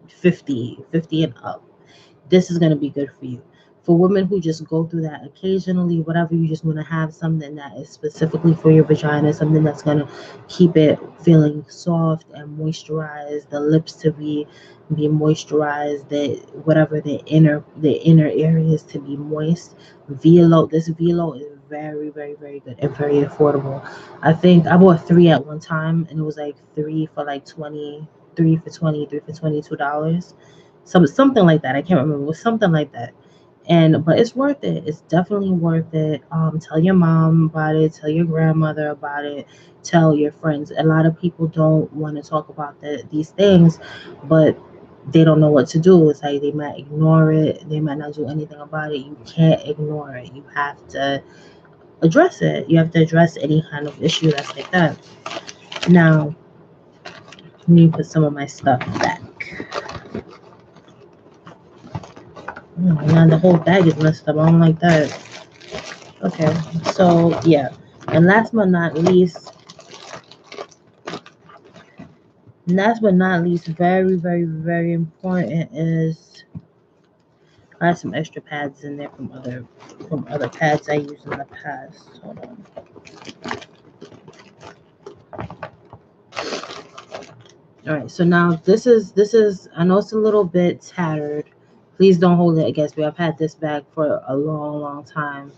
50 and up, this is going to be good for you. For women who just go through that occasionally, whatever, you just want to have something that is specifically for your vagina, something that's going to keep it feeling soft and moisturized, the lips to be moisturized, that whatever the inner areas to be moist. This Velo is very good and very affordable. I think I bought 3 at one time, and it was like three for $22. Something like that. I can't remember. It was something like that. But it's worth it. It's definitely worth it. Tell your mom about it. Tell your grandmother about it. Tell your friends. A lot of people don't want to talk about these things, but they don't know what to do. It's like they might ignore it. They might not do anything about it. You can't ignore it. You have to address it. You have to address any kind of issue that's like that. Now, let me put some of my stuff back. Now the whole bag is messed up. I don't like that. Okay, so yeah, and last but not least, very important is I have some extra pads in there from other pads I used in the past. Hold on. All right, so now this is I know it's a little bit tattered. Please don't hold it against me. I've had this bag for a long time,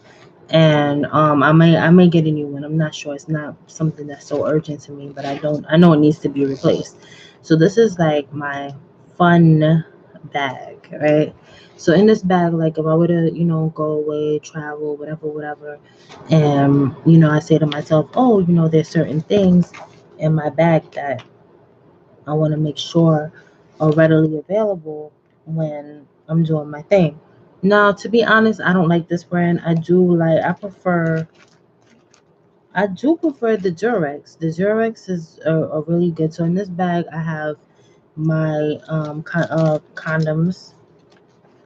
and I may get a new one. I'm not sure. It's not something that's so urgent to me, but I know it needs to be replaced. So this is like my fun bag, right? So in this bag, like if I were to go away, travel, whatever, and I say to myself, oh, there's certain things in my bag that I want to make sure are readily available when I'm doing my thing. Now, to be honest, I don't like this brand. I do prefer the Durex. The Durex is a really good. So in this bag, I have my condoms.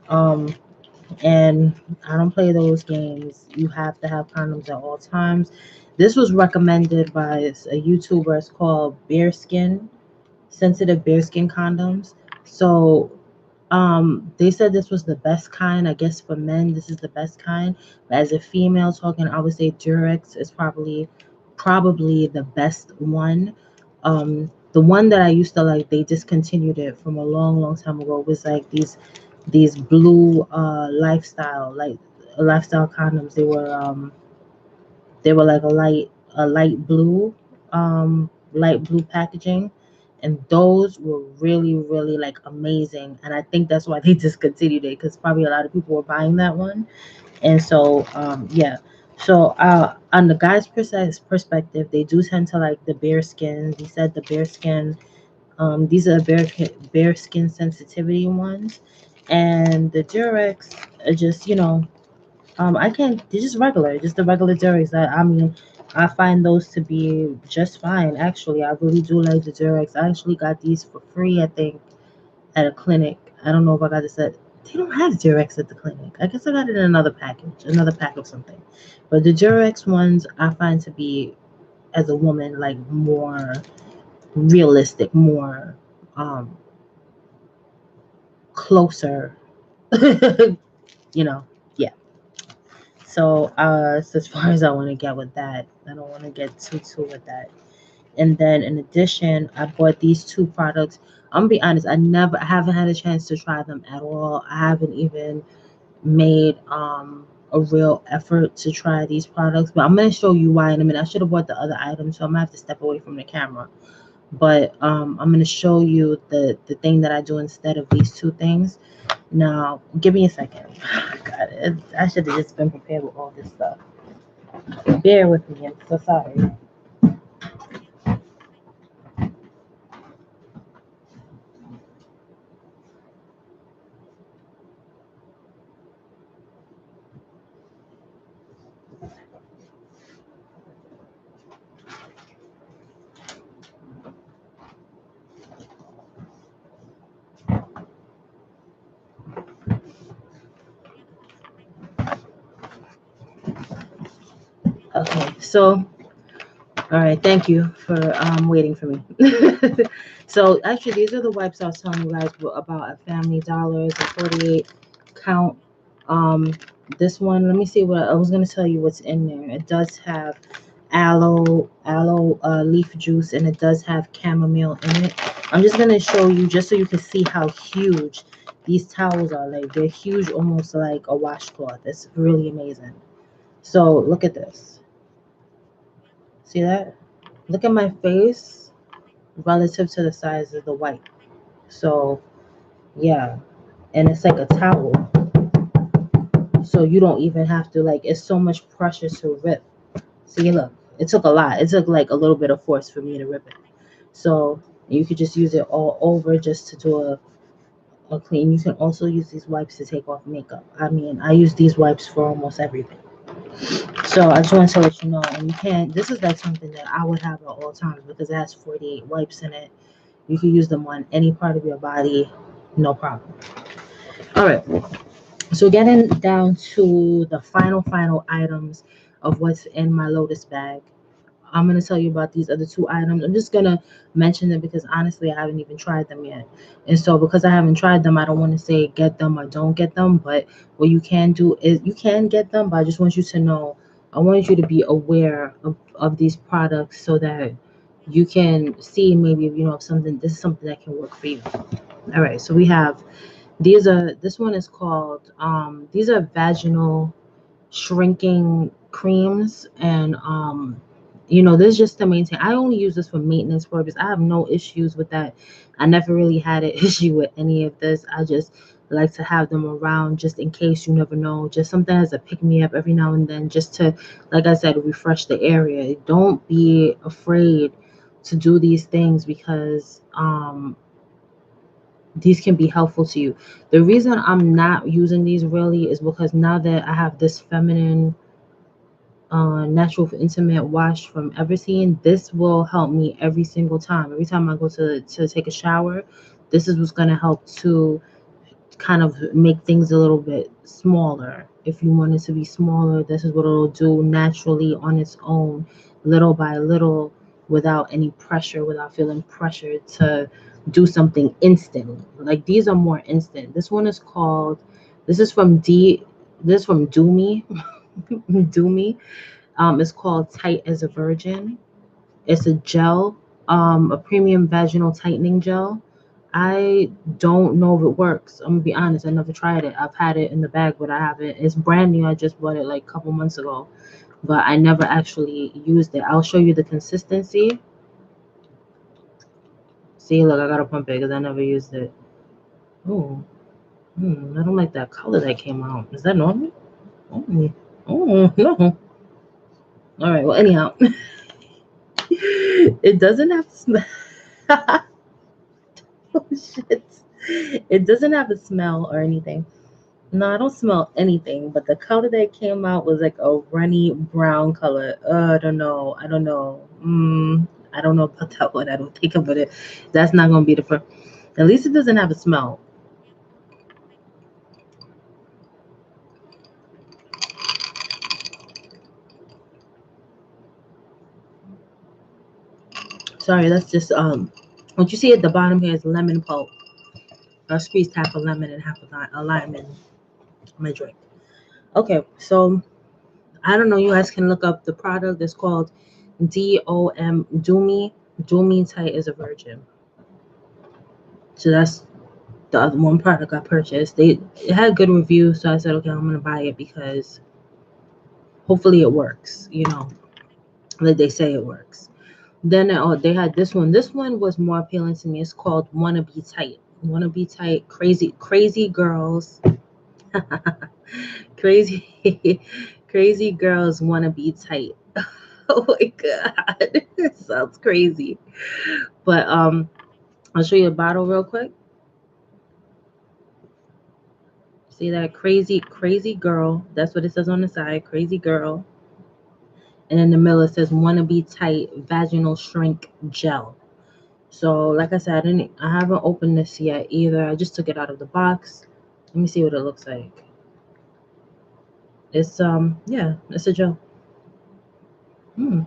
Um, and I don't play those games. You have to have condoms at all times. This was recommended by a YouTuber. It's called Bearskin, sensitive bearskin condoms. So they said this was the best kind. I guess for men, this is the best kind. But as a female talking, I would say Durex is probably the best one. The one that I used to like, they discontinued it from a long time ago. It was like these blue lifestyle condoms. They were like a light blue. light blue packaging, and those were really, really like amazing. And I think that's why they discontinued it, because probably a lot of people were buying that one. And so, yeah. So, on the guy's perspective, they do tend to like the bear skin. He said the bear skin. These are bear skin sensitivity ones, and the Durex are just, I can't. They're just regular, just the regular Durex. I mean, I find those to be just fine. Actually, I really do like the Durex. I actually got these for free, I think, at a clinic. I don't know if I got this at. They don't have Durex at the clinic. I guess I got it in another package, another pack of something. But the Durex ones I find to be, as a woman, like more realistic, more um closer. you know, yeah. So as far as I want to get with that, I don't want to get too with that. And then in addition, I bought these two products. I'm gonna be honest, I haven't had a chance to try them at all. I haven't even made a real effort to try these products, but I'm gonna show you why in a minute. I should have bought the other items, so I'm gonna have to step away from the camera. But I'm gonna show you the thing that I do instead of these two things. Now, give me a second. God, I should have just been prepared with all this stuff. Bear with me. I'm so sorry. Okay, so all right, thank you for waiting for me. So actually, these are the wipes I was telling you guys about at Family Dollars, a 48 count. Um, this one, let me see what I was gonna tell you what's in there. It does have aloe leaf juice, and it does have chamomile in it. I'm just gonna show you just so you can see how huge these towels are. Like they're huge, almost like a washcloth. It's really amazing. So look at this. See that? Look at my face relative to the size of the wipe. So yeah, and it's like a towel, so you don't even have to like. It's so much pressure to rip. See, look, it took a lot. It took like a little bit of force for me to rip it. So you could just use it all over just to do a clean. You can also use these wipes to take off makeup. I mean, I use these wipes for almost everything. So I just wanted to let you know, and you can. This is like something that I would have at all times because it has 48 wipes in it. You can use them on any part of your body, no problem. All right. So getting down to the final items of what's in my Lotus bag. I'm gonna tell you about these other two items. I'm just gonna mention them because honestly, I haven't even tried them yet. And so because I haven't tried them, I don't want to say get them or don't get them. But what you can do is you can get them, but I just want you to know, I want you to be aware of these products so that you can see maybe if something this is something that can work for you. All right, so we have this one is called these are vaginal shrinking creams, and this is just to maintain. I only use this for maintenance purpose. I have no issues with that. I never really had an issue with any of this. I just like to have them around just in case. You never know, just something as a pick me up every now and then, just to, like I said, refresh the area. Don't be afraid to do these things because these can be helpful to you. The reason I'm not using these really is because now that I have this feminine natural intimate wash from Everseen, this will help me every single time. Every time I go to take a shower, this is what's going to help to kind of make things a little bit smaller. If you want it to be smaller, this is what it'll do naturally on its own, little by little, without any pressure, without feeling pressured to do something instantly. Like these are more instant. This is from Doomy. Doomy. It's called Tight as a Virgin. It's a gel, a premium vaginal tightening gel. I don't know if it works. I'm gonna be honest. I never tried it. I've had it in the bag, but I haven't. It's brand new. I just bought it like a couple months ago, but I never actually used it. I'll show you the consistency. See, look, I gotta pump it because I never used it. Oh, I don't like that color that came out. Is that normal? Oh no. All right. Well, anyhow, it doesn't have smell. Oh shit! It doesn't have a smell or anything. No, I don't smell anything. But the color that came out was like a runny brown color. I don't know. I don't know. I don't know about that one. I don't think about it. That's not gonna be the first. At least it doesn't have a smell. Sorry, that's just what you see at the bottom here is lemon pulp. I squeezed half a lemon and half a lime in my drink. Okay, so I don't know. You guys can look up the product. It's called DOM Doomy. Doomy Tight is a virgin. So that's the other one product I purchased. It had good reviews, so I said, okay, I'm gonna buy it because hopefully it works. Like they say it works. Then they had this one. This one was more appealing to me. It's called Wanna Be Tight. Wanna Be Tight. Crazy girls. crazy, crazy girls wanna be tight. Oh my god, it sounds crazy. But I'll show you a bottle real quick. See that crazy girl? That's what it says on the side. Crazy girl. And in the middle it says wanna be tight vaginal shrink gel. So like I said, I haven't opened this yet either. I just took it out of the box. Let me see what it looks like. It's yeah, it's a gel. It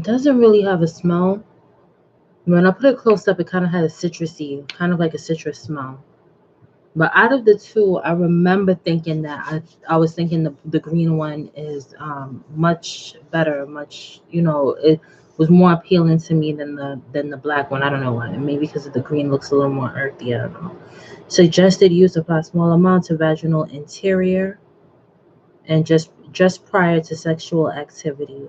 doesn't really have a smell. When I put it close up, it kind of had a citrusy, kind of like a citrus smell. But out of the two, I remember thinking that I was thinking the green one is much better, much it was more appealing to me than the black one. I don't know why. Maybe because the green looks a little more earthy. I don't know. Suggested use apply small amounts to vaginal interior and just prior to sexual activity.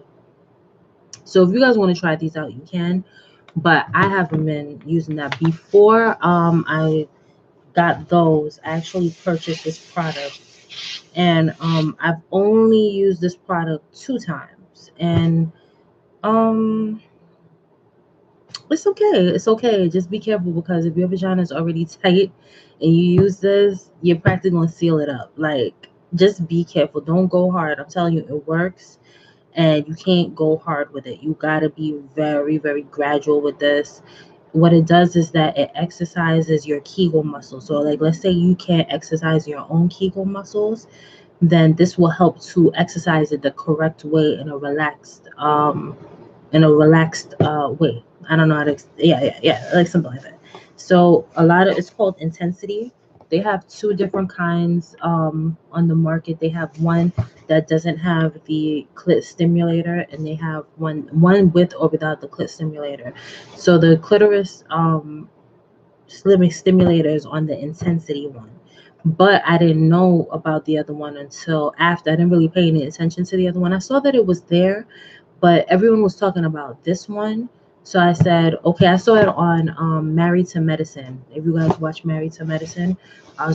So if you guys want to try these out, you can. But I haven't been using that before. I got those. I actually purchased this product, and I've only used this product 2 times, and um, it's okay. It's okay. Just be careful because if your vagina is already tight and you use this, you're practically gonna seal it up. Like, just be careful. Don't go hard. I'm telling you, it works. And you can't go hard with it. You got to be very, very gradual with this. What it does is that it exercises your Kegel muscles. So, like, let's say you can't exercise your own Kegel muscles, then this will help to exercise it the correct way in a relaxed way. I don't know how to, yeah, like something like that. So it's called intensity. They have 2 different kinds on the market. They have one that doesn't have the clit stimulator, and they have one with or without the clit stimulator. So the clitoris stimulator is on the intensity one. But I didn't know about the other one until after. I didn't really pay any attention to the other one. I saw that it was there, but everyone was talking about this one. So I said, okay, I saw it on Married to Medicine. If you guys watch Married to Medicine, I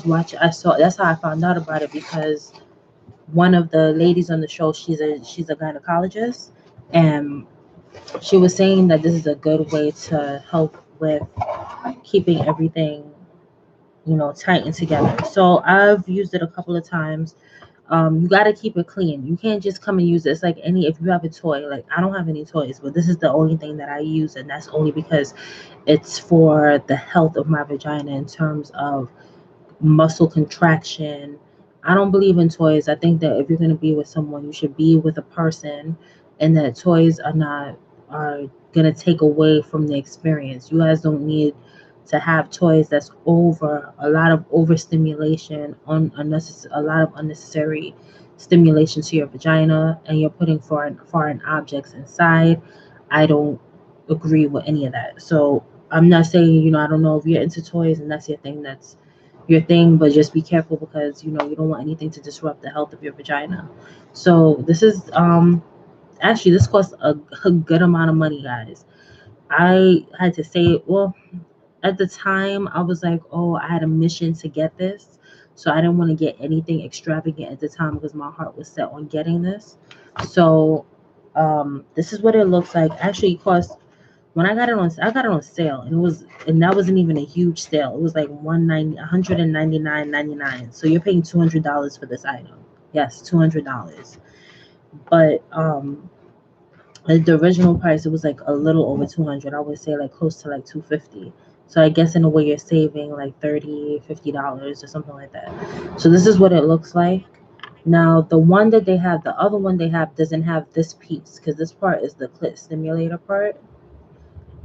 saw, that's how I found out about it because one of the ladies on the show, she's a gynecologist, and she was saying that this is a good way to help with keeping everything, tight and together. So I've used it a couple of times. You got to keep it clean. You can't just come and use it. It's like if you have a toy, like I don't have any toys, but this is the only thing that I use, and that's only because it's for the health of my vagina in terms of muscle contraction. I don't believe in toys. I think that if you're going to be with someone, you should be with a person, and that toys are going to take away from the experience. You guys don't need to have toys that's a lot of overstimulation, on a lot of unnecessary stimulation to your vagina, and you're putting foreign objects inside. I don't agree with any of that. So I'm not saying, I don't know if you're into toys and that's your thing, that's your thing, but just be careful because you don't want anything to disrupt the health of your vagina. So this is actually this costs a good amount of money, guys. I had to say, well, at the time I was like, oh, I had a mission to get this, so I didn't want to get anything extravagant at the time because my heart was set on getting this. So this is what it looks like. Actually, it cost, when I got it on sale, and that wasn't even a huge sale. It was like 199.99. So you're paying $200 for this item. Yes, $200. But the original price, it was like a little over 200. I would say like close to like 250. So I guess in a way you're saving like 30, $50 or something like that. So this is what it looks like. Now the other one they have doesn't have this piece because this part is the clit stimulator part,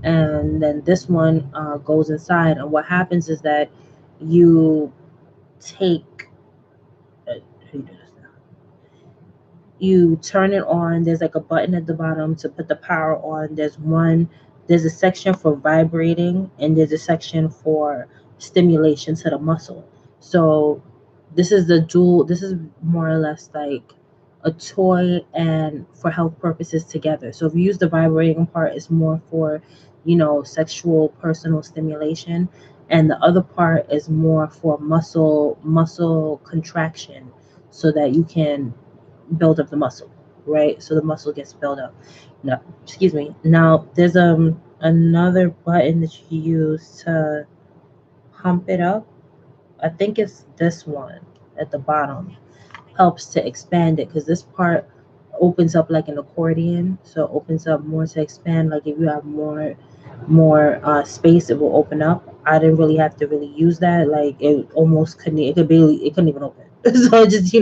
and then this one goes inside. And what happens is that you take how do you do this now? You turn it on. There's like a button at the bottom to put the power on. There's a section for vibrating, and there's a section for stimulation to the muscle. So this is more or less like a toy and for health purposes together. So if you use the vibrating part, it's more for, sexual personal stimulation, and the other part is more for muscle contraction, so that you can build up the muscle, right? So the muscle gets built up. No, excuse me. Now there's another button that you use to pump it up. I think it's this one at the bottom. Helps to expand it because this part opens up like an accordion, so it opens up more to expand. Like if you have more space, it will open up. I didn't really have to really use that. Like it almost couldn't. It couldn't even open. So just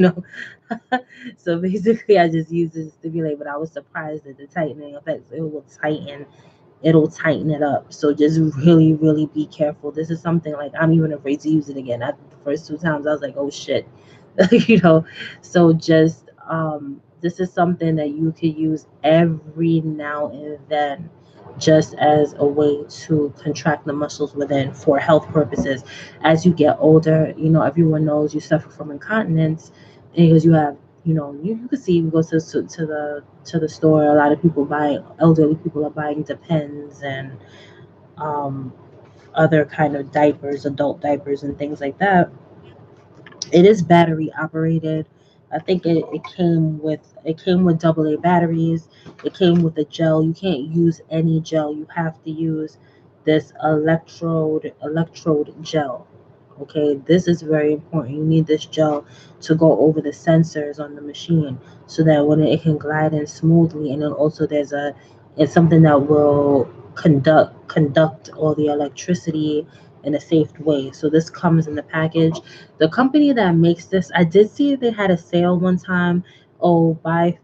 so basically, I just used it to stimulate. But I was surprised at the tightening effects. It'll tighten it up. So just really, really be careful. This is something like I'm even afraid to use it again. After the first two times, I was like, oh shit, you know. So just this is something that you could use every now and then, just as a way to contract the muscles within for health purposes. As you get older, everyone knows you suffer from incontinence because you have, you can see, you go to the store, a lot of people buy elderly people are buying Depends and um, other kind of diapers, adult diapers and things like that. It is battery operated. I think it came with AA batteries. It came with a gel. You can't use any gel. You have to use this electrode gel. Okay, this is very important. You need this gel to go over the sensors on the machine so that when it can glide in smoothly, and then also it's something that will conduct all the electricity in a safe way. So this comes in the package. The company that makes this, I did see they had a sale one time. Oh, buy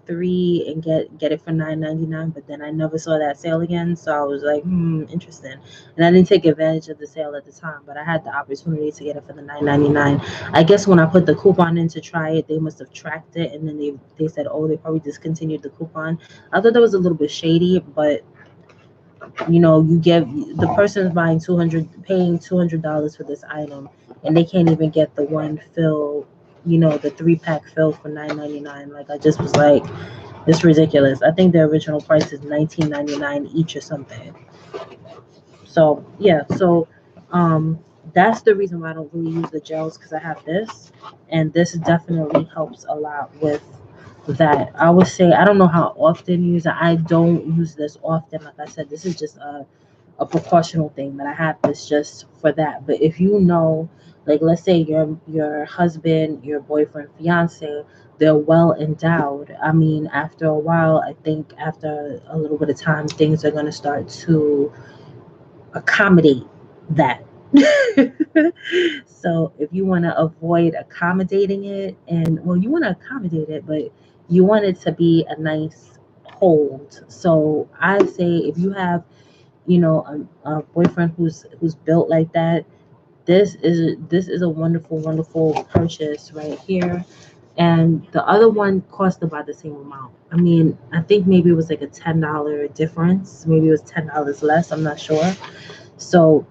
three and get it for $9.99. But then I never saw that sale again, so I was like, interesting. And I didn't take advantage of the sale at the time, but I had the opportunity to get it for the $9.99. I guess when I put the coupon in to try it, they must have tracked it, and then they said, oh, they probably discontinued the coupon. I thought that was a little bit shady, but you give the person is paying $200 for this item, and they can't even get the one fill, the 3-pack fill for $9.99. Like I just was like, it's ridiculous. I think the original price is $19.99 each or something. So yeah, that's the reason why I don't really use the gels, because I have this, and this definitely helps a lot with that. I would say I don't know how often you use it. I don't use this often. Like I said, this is just a precautional thing that I have this just for that. But if like let's say your husband, your boyfriend, fiance, they're well endowed. I mean, after a while, I think after a little bit of time, things are gonna start to accommodate that. So if you want to avoid accommodating it, and well, you want to accommodate it, but you want it to be a nice hold. So I say if you have, a boyfriend who's built like that, this is a wonderful, wonderful purchase right here. And the other one cost about the same amount. I mean, I think maybe it was like a $10 difference. Maybe it was $10 less. I'm not sure. So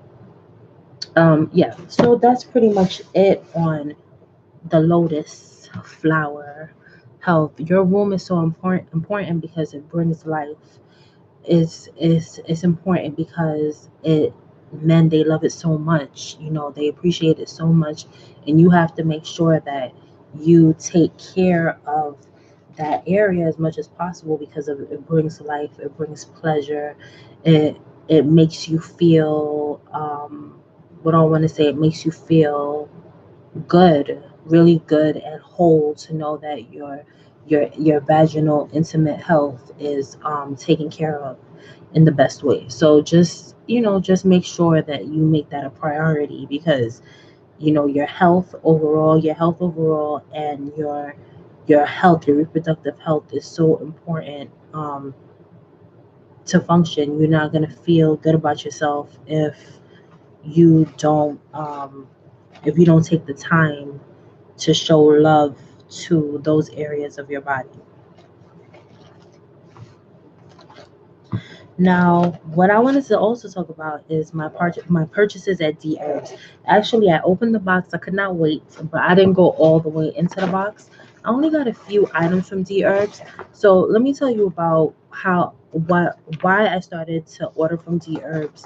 yeah, so that's pretty much it on the lotus flower health. Your womb is so important because it brings life. it's important because it men, they love it so much, they appreciate it so much, and you have to make sure that you take care of that area as much as possible because it brings life, it brings pleasure, it makes you feel what I want to say, it makes you feel good, really good and whole, to know that your vaginal intimate health is taken care of in the best way. So just make sure that you make that a priority, because your health overall, and your health, your reproductive health is so important to function. You're not going to feel good about yourself you don't if you don't take the time to show love to those areas of your body. Now, what I wanted to also talk about is my purchases at Dherbs. Actually, I opened the box. I could not wait, but I didn't go all the way into the box. I only got a few items from Dherbs. So let me tell you about why I started to order from Dherbs,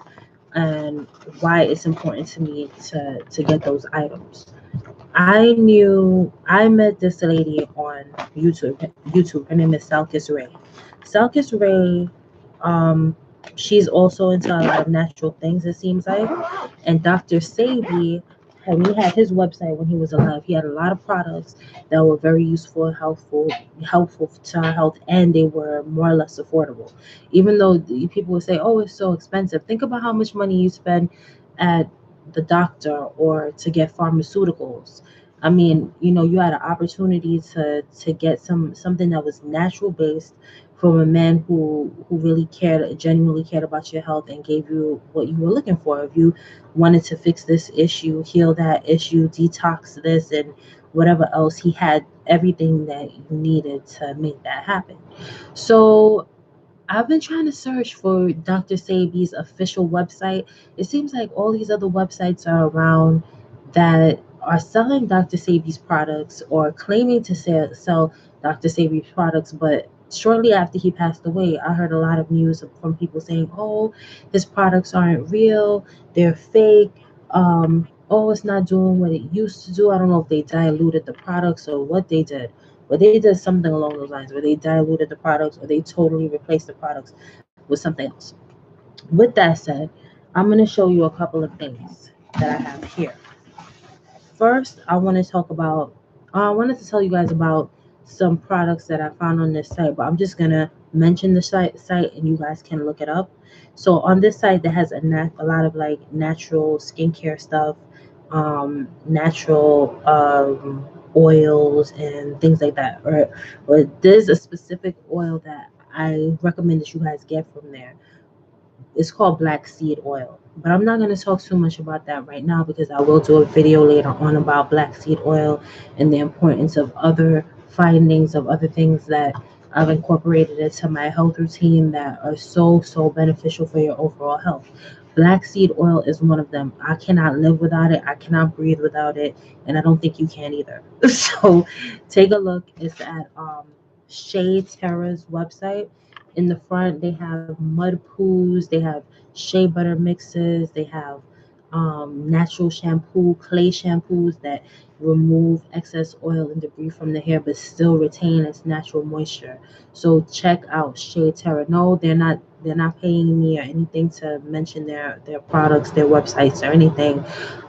and why it's important to me to get those items. I met this lady on YouTube. Her name is Salkis Ray. Salkis Ray, um, she's also into a lot of natural things, it seems like. And Dr. Sabi, when he had his website when he was alive, he had a lot of products that were very useful and helpful to our health, and they were more or less affordable. Even though people would say, "Oh, it's so expensive," think about how much money you spend at the doctor or to get pharmaceuticals. I mean, you had an opportunity to get something that was natural based, from a man who really genuinely cared about your health, and gave you what you were looking for. If you wanted to fix this issue, heal that issue, detox this, and whatever else, he had everything that you needed to make that happen. So I've been trying to search for Dr. Sabi's official website. It seems like all these other websites are around that are selling Dr. Sabi's products, or claiming to sell Dr. Sabi's products, but shortly after he passed away, I heard a lot of news from people saying, "Oh, his products aren't real, they're fake. Oh, it's not doing what it used to do." I don't know if they diluted the products or what they did, but they did something along those lines, where they diluted the products, or they totally replaced the products with something else. With that said, I'm going to show you a couple of things that I have here. First, I wanted to tell you guys about some products that I found on this site, but I'm just going to mention the site and you guys can look it up. So on this site, that has a lot of like natural skincare stuff, natural oils and things like that. Or there's a specific oil that I recommend that you guys get from there. It's called black seed oil. But I'm not going to talk too much about that right now, because I will do a video later on about black seed oil and the importance of other findings of other things that I've incorporated into my health routine that are so beneficial for your overall health. Black seed oil is one of them. I cannot live without it. I cannot breathe without it, and I don't think you can either. So take a look. It's at Shea Terra's website. In the front, they have mud poos, they have shea butter mixes, they have natural shampoo, clay shampoos that remove excess oil and debris from the hair but still retain its natural moisture. So check out Shea Terra. No, they're not paying me or anything to mention their products, their websites, or anything.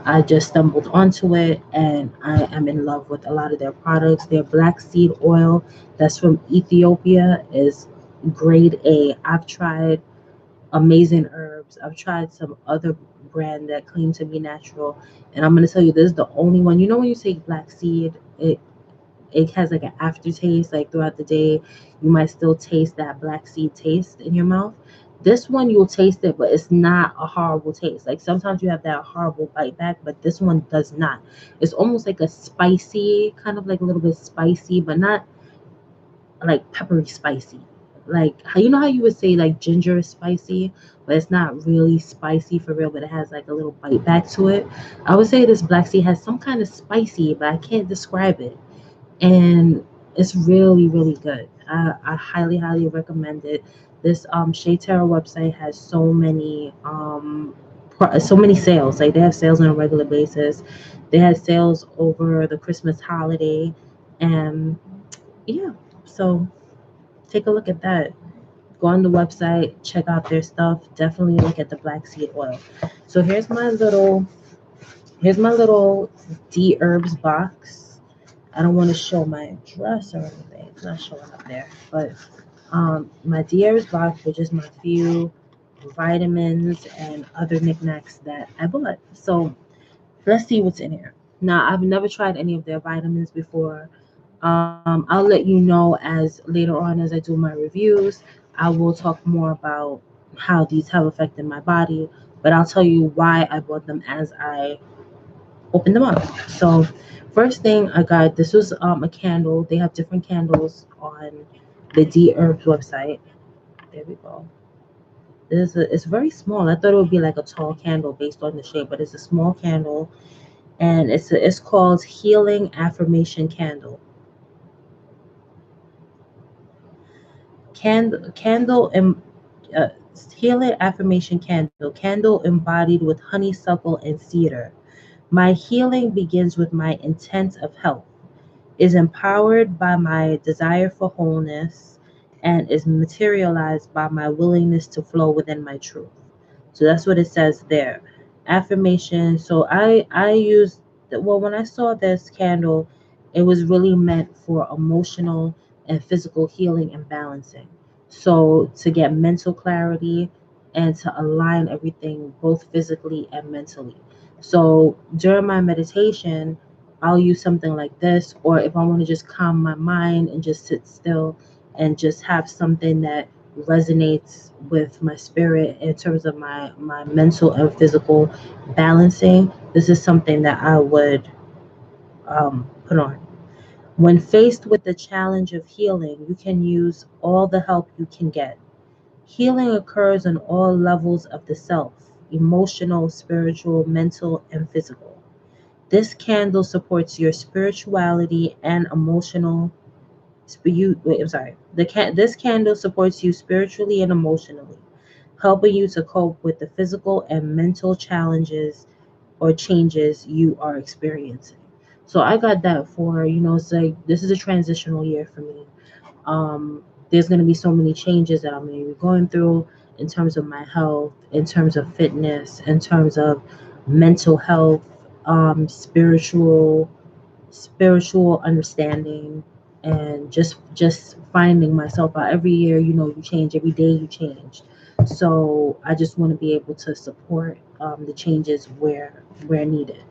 I just stumbled onto it, and I am in love with a lot of their products. Their black seed oil that's from Ethiopia is grade A. I've tried Amazing Herbs. I've tried some other brand that claim to be natural, and I'm gonna tell you, this is the only one. You know, when you take black seed, it has like an aftertaste. Like throughout the day, you might still taste that black seed taste in your mouth. This one, you'll taste it, but it's not a horrible taste. Like sometimes you have that horrible bite back, but this one does not. It's almost like a spicy, kind of like a little bit spicy, but not like peppery spicy. Like how you would say like ginger is spicy, but it's not really spicy for real, but it has like a little bite back to it. I would say this black seed has some kind of spicy, but I can't describe it. And it's really good. I highly recommend it. This Shea Terra website has so many sales. Like they have sales on a regular basis. They had sales over the Christmas holiday, and yeah. So take a look at that. Go on the website, check out their stuff. Definitely look at the black seed oil. So here's my little Dherbs box. I don't want to show my address or anything. It's not showing up there. But my Dherbs box, which is my few vitamins and other knickknacks that I bought. So let's see what's in here. Now, I've never tried any of their vitamins before. I'll let you know as later on as I do my reviews. I will talk more about how these have affected my body, but I'll tell you why I bought them as I open them up. So first thing I got, this was a candle. They have different candles on the D Herbs website. There we go. It's very small. I thought it would be like a tall candle based on the shape, but it's a small candle, and it's called Healing Affirmation Candle. Candle and uh, Healing Affirmation Candle embodied with honeysuckle and cedar. My healing begins with my intent of health, is empowered by my desire for wholeness, and is materialized by my willingness to flow within my truth. So that's what it says there. Affirmation. So I used well, when I saw this candle, it was really meant for emotional and physical healing and balancing. So to get mental clarity and to align everything both physically and mentally. So during my meditation, I'll use something like this, or if I want to just calm my mind and just sit still and just have something that resonates with my spirit in terms of my mental and physical balancing, this is something that I would put on. When faced with the challenge of healing, you can use all the help you can get. Healing occurs on all levels of the self: emotional, spiritual, mental, and physical. This candle supports your spirituality and emotional. Wait, I'm sorry. This candle supports you spiritually and emotionally, helping you to cope with the physical and mental challenges or changes you are experiencing. So I got that for, it's like this is a transitional year for me. There's going to be so many changes that I'm going to be going through in terms of my health, in terms of fitness, in terms of mental health, spiritual understanding, and just finding myself out every year. You change, every day you change. So I just want to be able to support the changes where needed.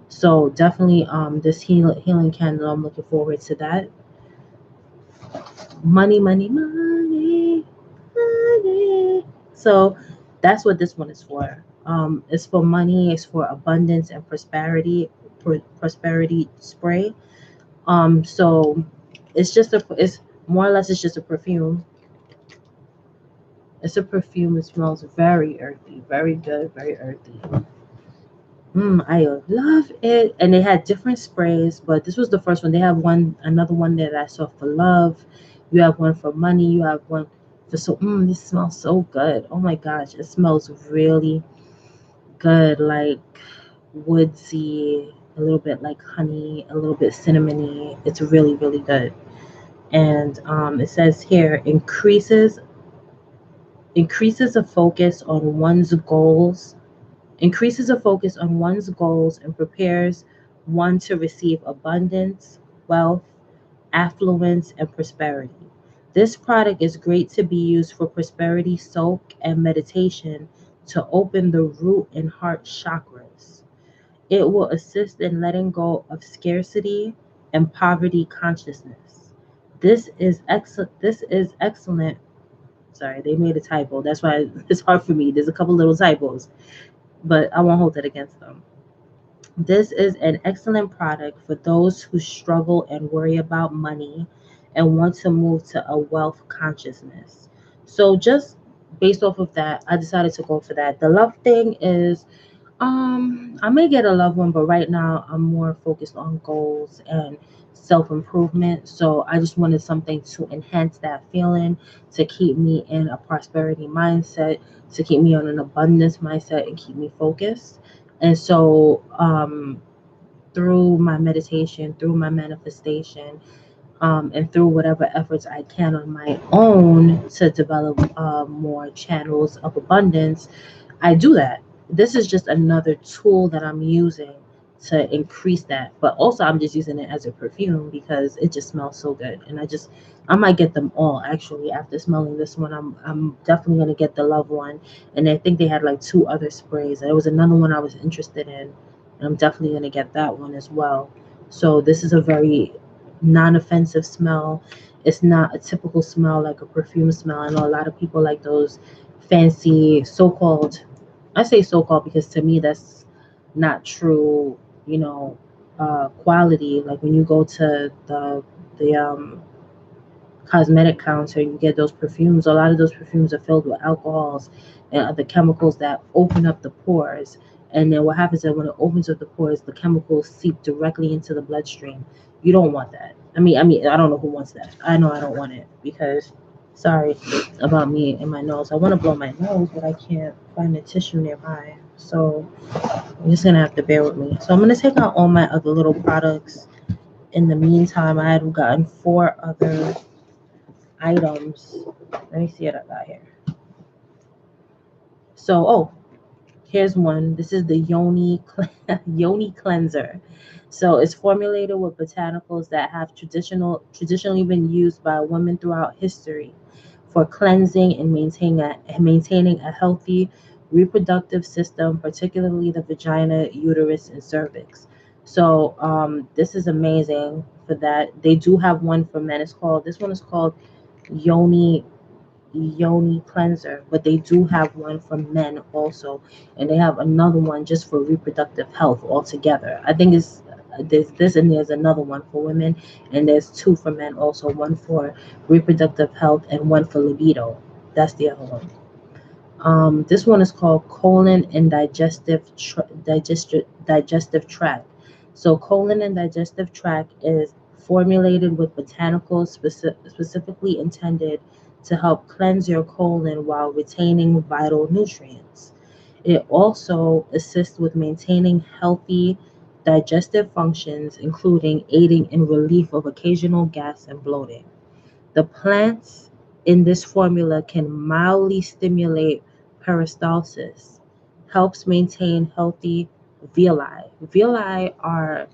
So definitely this healing candle, I'm looking forward to that. Money, money, money, money. So that's what this one is for. It's for money, it's for abundance and prosperity spray. So it's more or less it's just a perfume. It's a perfume. It smells very earthy, very good, very earthy. I love it. And they had different sprays, but this was the first one. They have another one that I saw for love. You have one for money. You have one for this smells so good. Oh my gosh, it smells really good, like woodsy, a little bit like honey, a little bit cinnamony. It's really, really good. And it says here increases a focus on one's goals, increases a focus on one's goals and prepares one to receive abundance, wealth, affluence, and prosperity. This product is great to be used for prosperity soak and meditation to open the root and heart chakras. It will assist in letting go of scarcity and poverty consciousness. This is excellent. Sorry, they made a typo. That's why it's hard for me. There's a couple little typos, but I won't hold it against them. This is an excellent product for those who struggle and worry about money and want to move to a wealth consciousness. So just based off of that, I decided to go for that. The love thing is I may get a love one, but right now I'm more focused on goals and self-improvement. So I just wanted something to enhance that feeling, to keep me in a prosperity mindset, to keep me on an abundance mindset and keep me focused. And so through my meditation, through my manifestation, and through whatever efforts I can on my own to develop more channels of abundance, I do that. This is just another tool that I'm using to increase that. But also, I'm just using it as a perfume because it just smells so good. And I might get them all actually after smelling this one. I'm definitely gonna get the Love one, and I think they had like two other sprays. There was another one I was interested in, and I'm definitely gonna get that one as well. So this is a very non-offensive smell. It's not a typical smell like a perfume smell. I know a lot of people like those fancy so-called, I say so-called because to me that's not true, you know, quality. Like when you go to the cosmetic counter, you get those perfumes. A lot of those perfumes are filled with alcohols and other chemicals that open up the pores. And then what happens is when it opens up the pores, the chemicals seep directly into the bloodstream. You don't want that. I don't know who wants that. I know I don't want it because, sorry about me and my nose. I want to blow my nose, but I can't find a tissue nearby. So I'm just gonna have to bear with me. So I'm gonna take out all my other little products. In the meantime, I had gotten 4 other items. Let me see what I got here. So, here's one. This is the Yoni cleanser. So it's formulated with botanicals that have traditionally been used by women throughout history for cleansing and maintaining a healthy reproductive system, particularly the vagina, uterus, and cervix. So this is amazing for that. They do have one for men. This one is called Yoni cleanser, but they do have one for men also, and they have another one just for reproductive health altogether. I think there's this and there's another one for women, and there's two for men also, one for reproductive health and one for libido. That's the other one. This one is called colon and digestive tract. So colon and digestive tract is formulated with botanicals specifically intended to help cleanse your colon while retaining vital nutrients. It also assists with maintaining healthy digestive functions, including aiding in relief of occasional gas and bloating. The plants in this formula can mildly stimulate peristalsis, helps maintain healthy villi. Villi are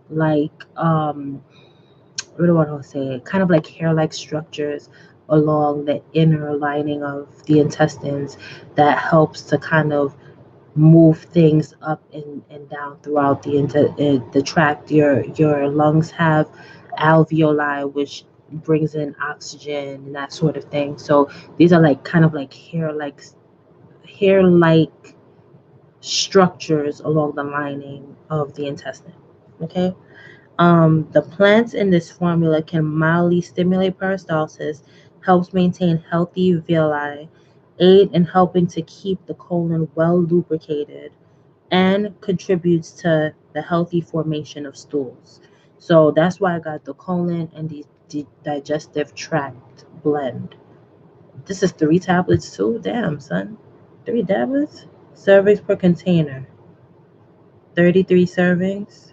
like what do I want to say? Kind of like hair-like structures along the inner lining of the intestines that helps to kind of move things up and down throughout the tract. Your lungs have alveoli, which brings in oxygen and that sort of thing. So these are like kind of like hair like structures along the lining of the intestine. Okay. The plants in this formula can mildly stimulate peristalsis, helps maintain healthy villi, aid in helping to keep the colon well lubricated, and contributes to the healthy formation of stools. So that's why I got the colon and the digestive tract blend. This is 3 tablets too. Damn, son. 3 tablets? Servings per container. 33 servings.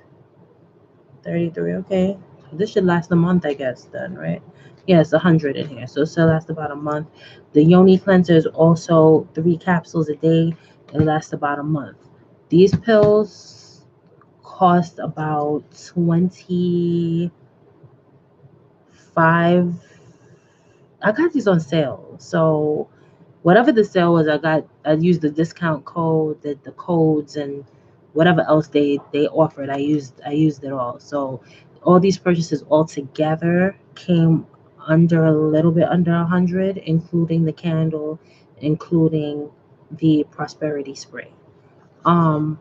33, okay. So this should last a month, I guess, then, right? Yeah, it's 100 in here. So it should last about a month. The Yoni cleanser is also 3 capsules a day. It lasts about a month. These pills cost about 25. I got these on sale. So whatever the sale was, I used the discount code, the codes, and whatever else they offered. I used it all. So all these purchases all together came under a little bit under 100, including the candle, including the prosperity spray. Um,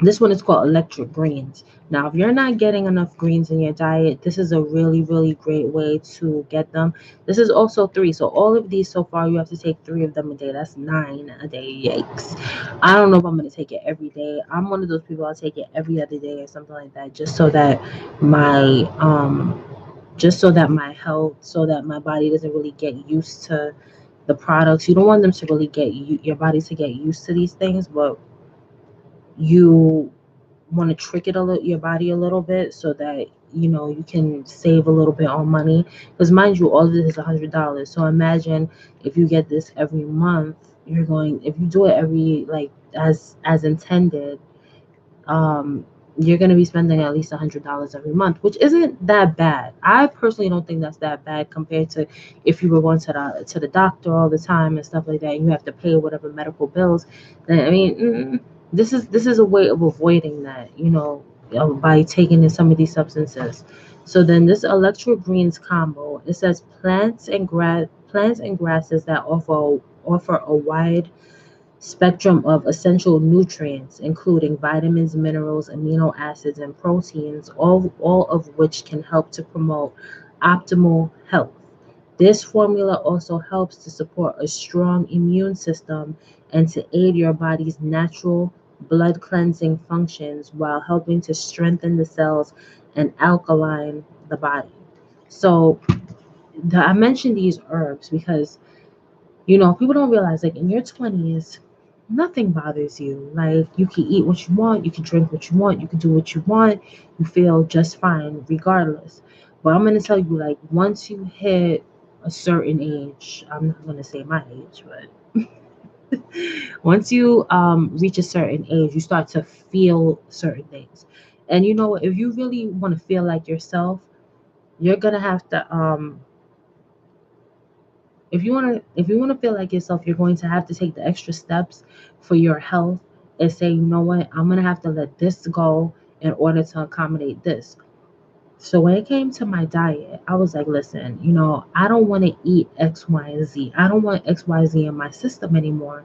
This one is called electric greens. Now, if you're not getting enough greens in your diet, this is a really, really great way to get them. This is also three. So, all of these so far, you have to take three of them a day. That's nine a day. Yikes. I don't know if I'm going to take it every day. I'm one of those people, I'll take it every other day or something like that, my, um, just so that my health, so that my body doesn't really get used to the products. You don't want them to really your body to get used to these things, but you want to trick your body a little bit so that you can save a little bit on money, because mind you, all of this is $100. So imagine if you get this every month, if you do it every, like, as intended, um, you're going to be spending at least $100 every month, which isn't that bad. I personally don't think that's that bad compared to if you were going to the doctor all the time and stuff like that, and you have to pay whatever medical bills. Then I mean, this is a way of avoiding that, by taking in some of these substances. So then this electro greens combo, it says plants and grasses that offer a wide spectrum of essential nutrients, including vitamins, minerals, amino acids, and proteins, all of which can help to promote optimal health. This formula also helps to support a strong immune system and to aid your body's natural blood cleansing functions while helping to strengthen the cells and alkaline the body. So, I mentioned these herbs because people don't realize, like, in your 20s, nothing bothers you. Like, you can eat what you want, you can drink what you want, you can do what you want, you feel just fine regardless. But I'm going to tell you, like, once you hit a certain age, I'm not going to say my age, but once you reach a certain age, you start to feel certain things. And you know what? If you really want to feel like yourself, you're going to have to if you want to feel like yourself, you're going to have to take the extra steps for your health and say, you know what, I'm going to have to let this go in order to accommodate this. So when it came to my diet, I was like, listen, I don't want to eat X, Y, and Z. I don't want X, Y, Z in my system anymore.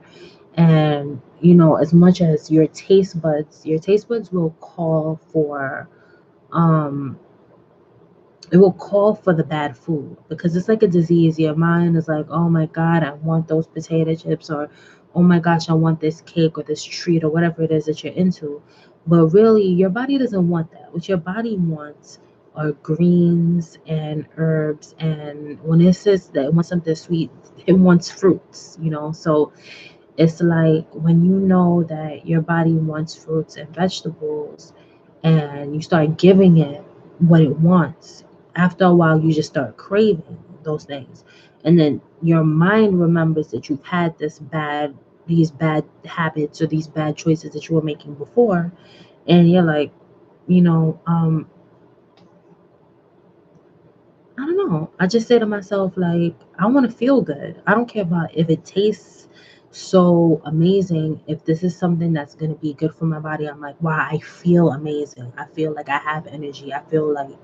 And as much as your taste buds will call for um the bad food, because it's like a disease. Your mind is like, oh my God, I want those potato chips, or oh my gosh, I want this cake or this treat or whatever it is that you're into. But really, your body doesn't want that. What your body wants are greens and herbs. And when it says that it wants something sweet, it wants fruits. So it's like when you know that your body wants fruits and vegetables and you start giving it what it wants, after a while you just start craving those things. And then your mind remembers that you've had these bad habits or these bad choices that you were making before. And you're like, you know, um, I don't know. I just say to myself, like, I want to feel good. I don't care about if it tastes so amazing. If this is something that's going to be good for my body, I'm like, wow, I feel amazing. I feel like I have energy. I feel like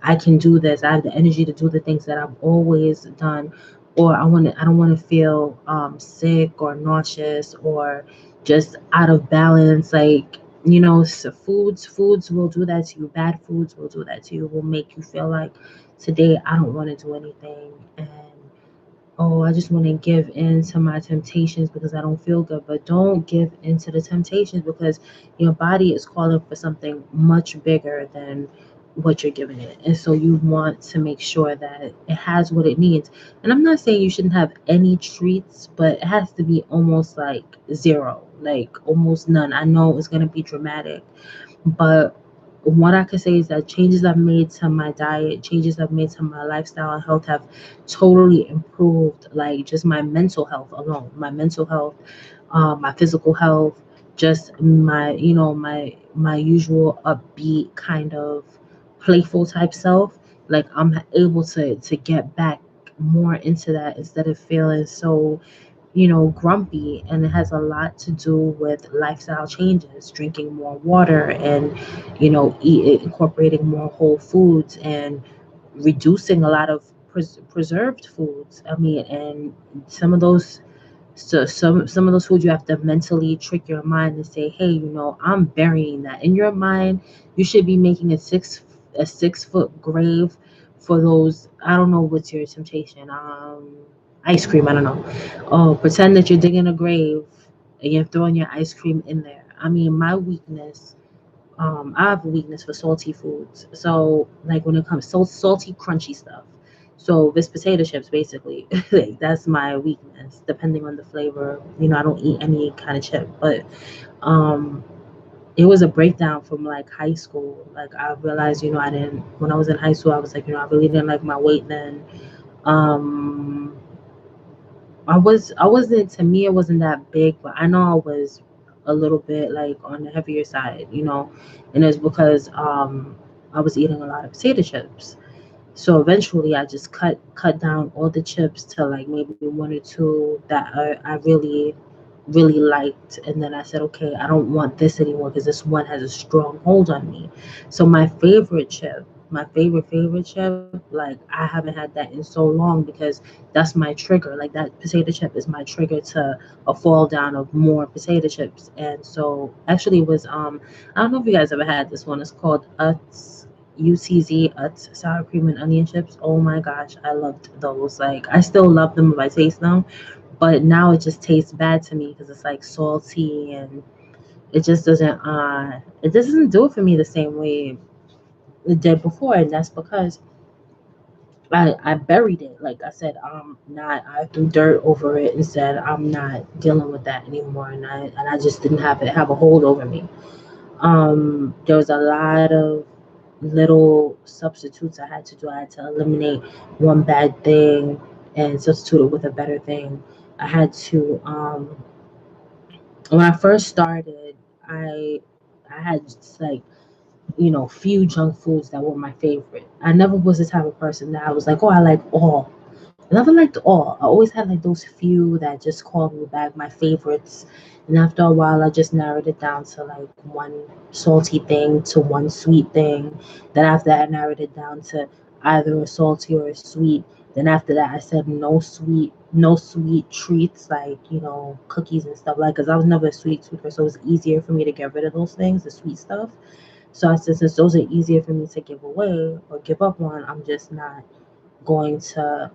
I can do this. I have the energy to do the things that I've always done. Or I don't want to feel sick or nauseous or just out of balance. Like, so foods will do that to you. Bad foods will do that to you. Will make you feel like today I don't want to do anything, and oh, I just want to give in to my temptations because I don't feel good. But don't give in to the temptations, because your body is calling for something much bigger than what you're giving it. And so you want to make sure that it has what it needs. And I'm not saying you shouldn't have any treats, but it has to be almost like zero, like almost none. I know it's going to be dramatic, but what I could say is that changes I've made to my diet, changes I've made to my lifestyle and health have totally improved, like, just my mental health alone, my mental health, my physical health, just my usual upbeat kind of playful type self. Like, I'm able to get back more into that instead of feeling so grumpy. And it has a lot to do with lifestyle changes, drinking more water, and incorporating more whole foods, and reducing a lot of preserved foods. I mean, and some of those So some of those foods you have to mentally trick your mind and say, hey, I'm burying that in your mind. You should be making a 6 foot grave for those. I don't know what's your temptation. Ice cream. I don't know. Oh, pretend that you're digging a grave and you're throwing your ice cream in there. I mean, my weakness. I have a weakness for salty foods. So like when it comes salty, crunchy stuff. So this potato chips basically, like that's my weakness. Depending on the flavor, I don't eat any kind of chip. But um, it was a breakdown from like high school. Like I realized, I didn't. When I was in high school, I was like, I really didn't like my weight then. Um, I wasn't, to me it wasn't that big, but I know I was a little bit like on the heavier side. And it's because I was eating a lot of potato chips. So eventually I just cut down all the chips to like maybe one or two that I really really liked, and then I said, okay, I don't want this anymore because this one has a strong hold on me. So my favorite chip, my favorite chip, like I haven't had that in so long because that's my trigger. Like that potato chip is my trigger to a fall down of more potato chips. And so actually it was I don't know if you guys ever had this one. It's called Utz, UTZ, Utz sour cream and onion chips. Oh my gosh, I loved those. Like I still love them if I taste them, but now it just tastes bad to me because it's like salty, and it just doesn't do it for me the same way it did before. And that's because I buried it. Like I said, I threw dirt over it and said I'm not dealing with that anymore, and I just didn't have a hold over me. There was a lot of little substitutes I had to do. I had to eliminate one bad thing and substitute it with a better thing. I had to when I first started, I I had just like, few junk foods that were my favorite. I never was the type of person that I was like, oh, I like all. I never liked all. I always had like those few that just called me back, my favorites. And after a while, I just narrowed it down to like one salty thing to one sweet thing. Then after that, I narrowed it down to either a salty or a sweet. Then after that, I said no sweet treats like, cookies and stuff like. Because I was never a sweet tooth, so it was easier for me to get rid of those things, the sweet stuff. So I said, since those are easier for me to give away or give up on, I'm just not going to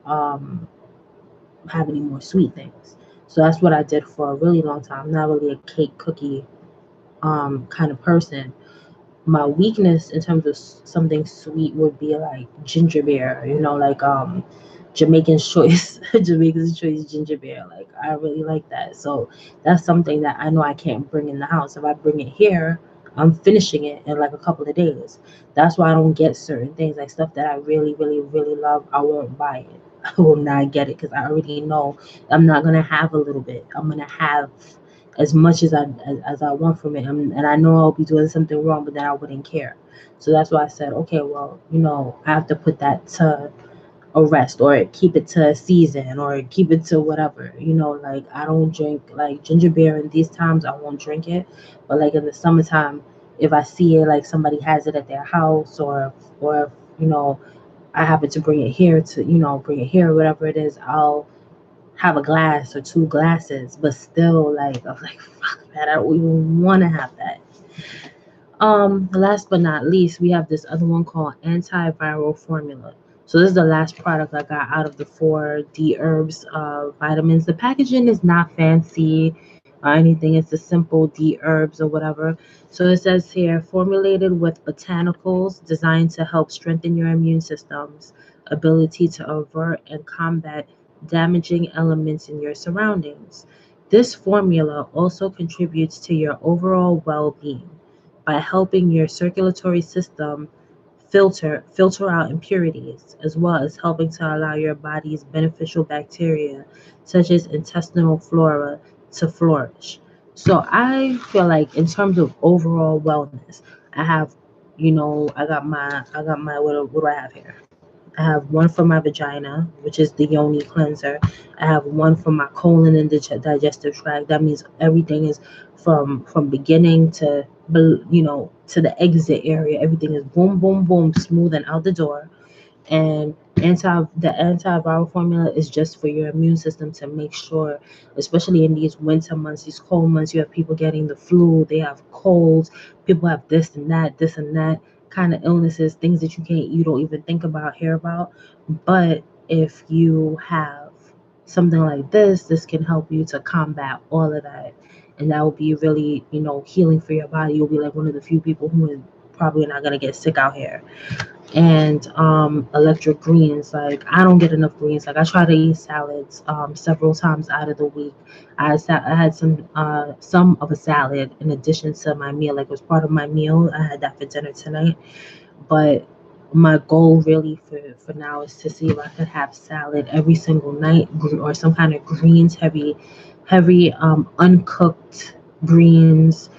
have any more sweet things. So that's what I did for a really long time. I'm not really a cake cookie kind of person. My weakness in terms of something sweet would be like ginger beer, like Jamaican's choice, Jamaican's choice ginger beer. Like I really like that. So that's something that I know I can't bring in the house. If I bring it here, I'm finishing it in like a couple of days. That's why I don't get certain things, like stuff that I really, really, really love. I won't buy it. I will not get it because I already know I'm not gonna have a little bit. I'm gonna have as much as I want from it, and I know I'll be doing something wrong, but then I wouldn't care. So that's why I said, okay, well, I have to put that to a rest, or keep it to a season, or keep it to whatever. Like I don't drink like ginger beer in these times. I won't drink it, but like in the summertime, if I see it, like somebody has it at their house, or I happen to bring it here bring it here, whatever it is, I'll have a glass or two glasses, but still, like, I'm like, fuck that. I don't even want to have that. Last but not least, we have this other one called antiviral formula. So this is the last product I got out of the four Dherbs vitamins. The packaging is not fancy or anything. It's a simple Dherbs or whatever. So it says here, formulated with botanicals designed to help strengthen your immune system's ability to avert and combat damaging elements in your surroundings. This formula also contributes to your overall well-being by helping your circulatory system filter out impurities, as well as helping to allow your body's beneficial bacteria, such as intestinal flora, to flourish. So I feel like in terms of overall wellness, I have, I got my what do I have here? I have one for my vagina, which is the yoni cleanser. I have one for my colon and the digestive tract. That means everything is from beginning to to the exit area. Everything is boom, boom, boom, smooth and out the door. And the antiviral formula is just for your immune system to make sure, especially in these winter months, these cold months, you have people getting the flu, they have colds, people have this and that kind of illnesses, things that you don't even think about, hear about. But if you have something like this can help you to combat all of that. And that will be really, healing for your body. You'll be like one of the few people who is probably not gonna get sick out here. And electric greens, like I don't get enough greens. Like I try to eat salads several times out of the week. I had some of a salad in addition to my meal, like it was part of my meal. I had that for dinner tonight. But my goal really for now is to see if I could have salad every single night, or some kind of greens, heavy uncooked greens.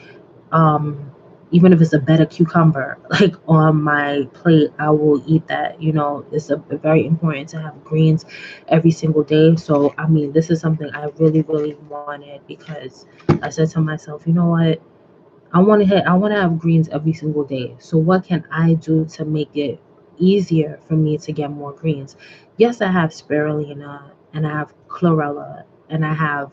um Even if it's a betta cucumber like on my plate, I will eat that. It's very important to have greens every single day. So I mean, this is something I really wanted, because I said to myself, you know what, I want to have greens every single day. So what can I do to make it easier for me to get more greens? Yes, I have spirulina, and I have chlorella, and I have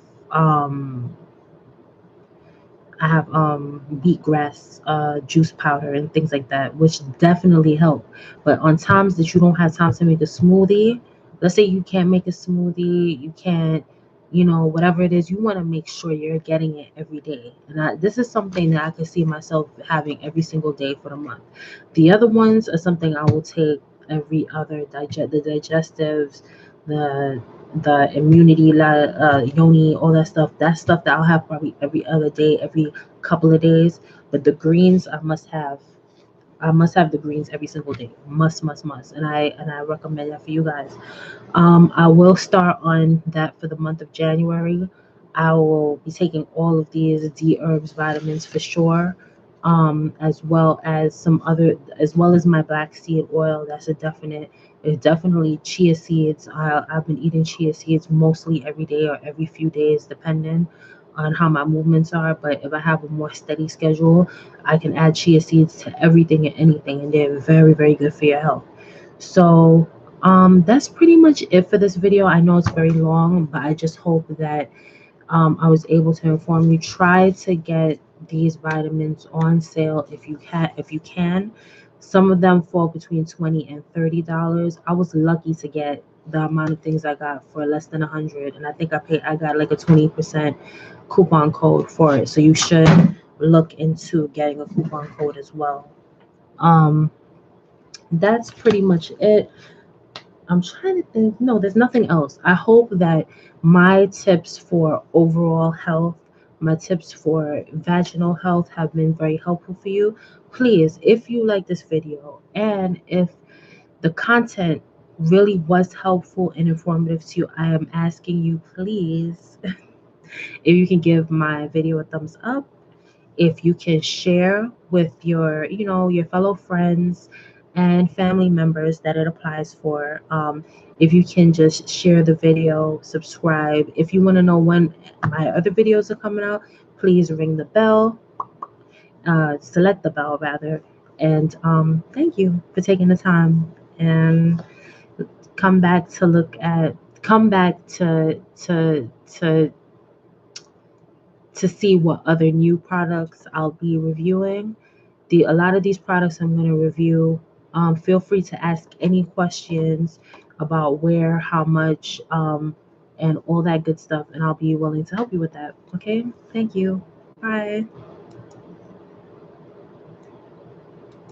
wheatgrass juice powder and things like that, which definitely help. But on times that you don't have time to make a smoothie, let's say you can't make a smoothie, you can't, whatever it is, you want to make sure you're getting it every day. And this is something that I can see myself having every single day for the month. The other ones are something I will take every other the digestives, the immunity, yoni, all that stuff. That's stuff that I'll have probably every other day, every couple of days. But the greens, I must have the greens every single day. Must. And I recommend that for you guys. I will start on that for the month of January. I will be taking all of these Dherbs vitamins for sure, as well as my black seed oil. That's a definite. It's definitely chia seeds. I've been eating chia seeds mostly every day or every few days, depending on how my movements are. But if I have a more steady schedule, I can add chia seeds to everything and anything, and they're very good for your health. So that's pretty much it for this video. I know it's very long, but I just hope that I was able to inform you. Try to get these vitamins on sale if you can. Some of them fall between $20 and $30. I was lucky to get the amount of things I got for less than 100, and I think I got like a 20% coupon code for it. So you should look into getting a coupon code as well. Um, that's pretty much it. I'm trying to think. No, there's nothing else. I hope that my tips for overall health, my tips for vaginal health have been very helpful for you. Please, if you like this video and if the content really was helpful and informative to you, I am asking you, please, if you can give my video a thumbs up, if you can share with your fellow friends and family members that it applies for. If you can just share the video, subscribe. If you want to know when my other videos are coming out, please ring the bell, select the bell rather. And thank you for taking the time, and come back to look at come back to see what other new products I'll be reviewing. A lot of these products I'm going to review. Feel free to ask any questions about where, how much, and all that good stuff, and I'll be willing to help you with that. Okay, thank you. Bye.